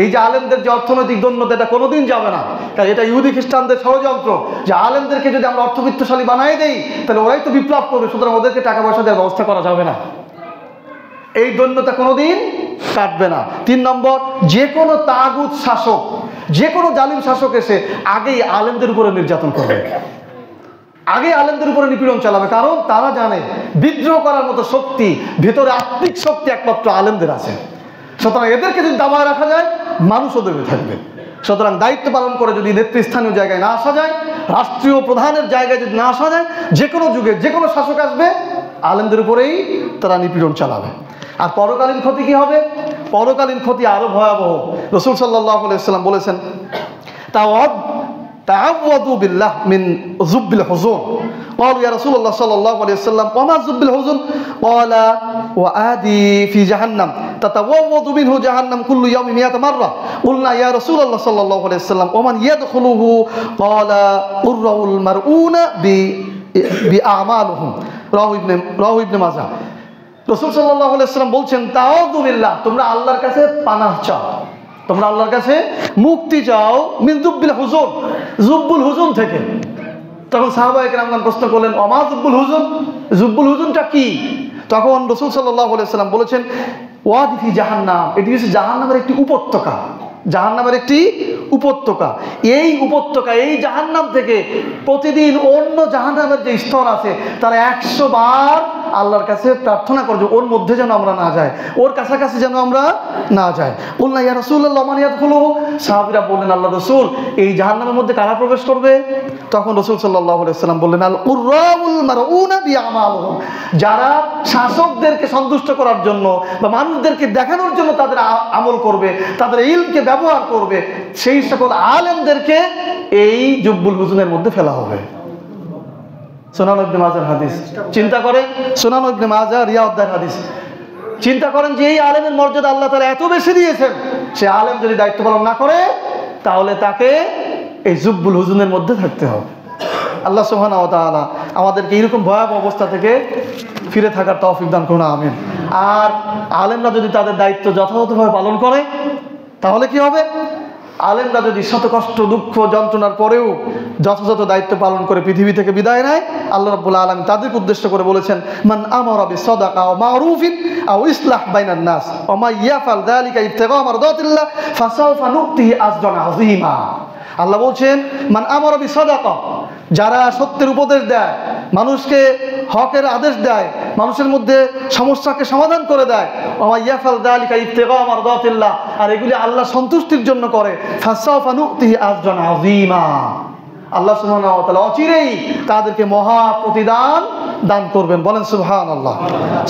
এই যে আলেমদের যে অর্থনৈতিক দৈন্যতা, এটা কোনোদিন যাবে না, কারণ এটা ইহুদি খ্রিস্টানদের ষড়যন্ত্র, যে আলেমদেরকে যদি আমরা অর্থবিত্তশালী বানাই দেই, তাহলে ওরাই তো বিপ্লব করবে, সুতরাং ওদেরকে টাকা পয়সা দেওয়ার ব্যবস্থা করা যাবে না। এই দৈন্যতা কোনোদিন কাটবে না। 3 নম্বর, যে কোনো তাগুত শাসক, যে কোনো জালিম শাসক এসে আগেই আলেমদের উপরে নির্যাতন করবে, আগে আলেমদের উপরে নিপীড়ন চালাবে, কারণ তারা জানে বিদ্রোহ করার মতো শক্তি, ভেতরে আত্মিক শক্তি একমাত্র আলেমদের আছে। সুতরাং এদেরকে যদি দাবায় রাখা যায়, মানুষও দেবে থাকবে। সুতরাং দায়িত্ব পালন করে যদি নেতৃস্থানীয় জায়গায় না আসা যায়, রাষ্ট্রীয় প্রধানের জায়গায় যদি না আসা যায়, যে কোনো যুগে যে কোনো শাসক আসবে আলেমদের উপরেই তারা নিপীড়ন চালাবে। আর পরকালীন ক্ষতি কি হবে? পরকালীন ক্ষতি আরো ভয়াবহ। রাসূল সাল্লাল্লাহু আলাইহি ওয়াসাল্লাম বলেছেন, তাআওয়াযু বিল্লাহ মিন যুব্বিল হুজুন। قالوا يا رسول الله صلى الله عليه وسلم وما ذب الحزن؟ قال وآدي في جهنم تتوض منه جهنم كل يوم 100 مرة. قلنا يا رسول الله صلى الله عليه وسلم ومن يدخله؟ قال قرة المرؤون بأعمالهم. রাহু ইবনে মাজাহ। রাসূল সাল্লাল্লাহু আলাইহি ওয়াসাল্লাম বলছেন, তাআউযু বিল্লাহ, তোমরা আল্লাহর কাছে পানাহ চাও, তোমরা আল্লাহর কাছে মুক্তি চাও, মিন যুব্বিল হুজুন, যুব্বুল হুজুন থেকে। তখন সাহাবায়ে কেরামগণ প্রশ্ন করলেন, ওমা যুব্বুল হুজুন, যুব্বুল হুজুনটা কি? তখন রাসূল সাল্লাল্লাহু আলাইহি ওয়াসাল্লাম বলেছেন, ওয়াদি ফি জাহান্নাম, এটি হচ্ছে জাহান্নামের একটি উপত্যকা, জাহান্নামের একটি উপত্যকা। এই উপত্যকা, এই জাহান্নাম থেকে প্রতিদিন অন্য জাহান্নামের যে স্তর আছে তারা 100 বার আল্লাহর কাছে প্রার্থনা করবে ওর মধ্যে যেন আমরা না যাই, ওর কাছাকাছি যেন আমরা না যাই। বললেন ইয়া রাসূলুল্লাহ মান ইয়াদখুলুহু? সাহাবীরা বললেন, আল্লাহ রাসূল, এই জাহান্নামের মধ্যে কারা প্রবেশ করবে? তখন রাসূল সাল্লাল্লাহু আলাইহি ওয়াসাল্লাম বললেন, আল উররাউল মারউনা বিআমালুহুম, যারা শাসকদেরকে সন্তুষ্ট করার জন্য বা মানুষদেরকে দেখানোর জন্য তাদের আমল করবে, তাদের ইলমকে ব্যবহার করবে, সেই সকল আলেমদেরকে এই জুব্বুল হুজুনের মধ্যে ফেলা হবে। সুনান ইবনে মাজার হাদিস। চিন্তা করেন, সুনান ইবনে মাজাহ রিয়াউদ্দার হাদিস। চিন্তা করেন যে এই আলেমের মর্যাদা আল্লাহ তাআলা এত বেশি দিয়েছেন, সে আলেম যদি দায়িত্ব পালন না করে তাহলে তাকে এই জুব্বুল হুজুনের মধ্যে থাকতে হবে। আল্লাহ সুবহানাহু ওয়া তাআলা আমাদেরকে এইরকম ভয়াবহ অবস্থা থেকে ফিরে থাকার তৌফিক দান করুন, আমিন। আর আলেমরা যদি তাদের দায়িত্ব যথাযথভাবে পালন করে তাহলে কি হবে? আলেমরা যদি শত কষ্ট, দুঃখ, যন্ত্রণার পরেও যথাযথ দায়িত্ব পালন করে পৃথিবী থেকে বিদায় নেয়, আল্লাহ রাব্বুল আলামিন তাদেরকে উদ্দেশ্য করে বলেছেন, মান আমারা বিসদাকা ওয়া মারুফিন আও ইসলাহ বাইনান নাস ওয়া মা ইয়াফআল যালিকা ইবতিগা মারদাতিল্লাহ ফাসাউফা নুতিহি আজরান আযীমা। আল্লাহ বলছেন, মান আমারা বিসদাকা, যারা সত্যের উপদেশ দেয়, মানুষকে হকের আদেশ দেয়, মানুষের মধ্যে সমস্যাকে সমাধান করে দেয়, ওয়া মা ইয়াফআল যালিকা ইবতিগা মারদাতিল্লাহ, আর এগুলি আল্লাহ সন্তুষ্টির জন্য করে, ফাসাউফা নুতিহি আজরান আযীমা, আল্লাহ সুবহানাহু ওয়া তাআলা অচিরেই তাদেরকে মহা প্রতিদান দান করবেন। বলেন সুবহানাল্লাহ।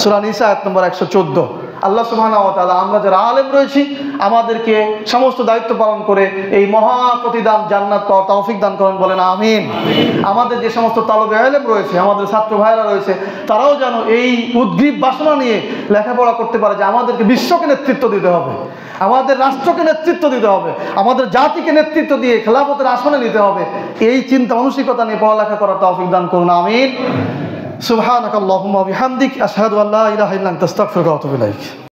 সূরা নিসা আয়াত নম্বর 114। আল্লাহ সুবহানাহু ওয়া তাআলা আমরা যারা আলেম রয়েছি আমাদেরকে সমস্ত দায়িত্ব পালন করে এই মহা প্রতিদান জান্নাত পাওয়ার তৌফিক দান করেন, বলেন আমিন। আমাদের যে সমস্ত তালেবে ইলম রয়েছে, আমাদের ছাত্র ভাইরা রয়েছে, তারাও যেন এই উদ্গ্রীব বাসনা নিয়ে লেখাপড়া করতে পারে যে আমাদেরকে বিশ্বকে নেতৃত্ব দিতে হবে, আমাদের রাষ্ট্রকে নেতৃত্ব দিতে হবে, আমাদের জাতিকে নেতৃত্ব দিয়ে খেলাফতের আসনে নিতে হবে। এই চিন্তা মানসিকতা নিয়ে পড়ালেখা করার তৌফিক দান করুন, আমিন। সুবহানাকাল্লাহুম্মা ওয়া বিহামদিক আশহাদু আল্লা ইলাহা ইল্লা আনতা আস্তাগফিরুকা ওয়া আতুবু ইলাইক।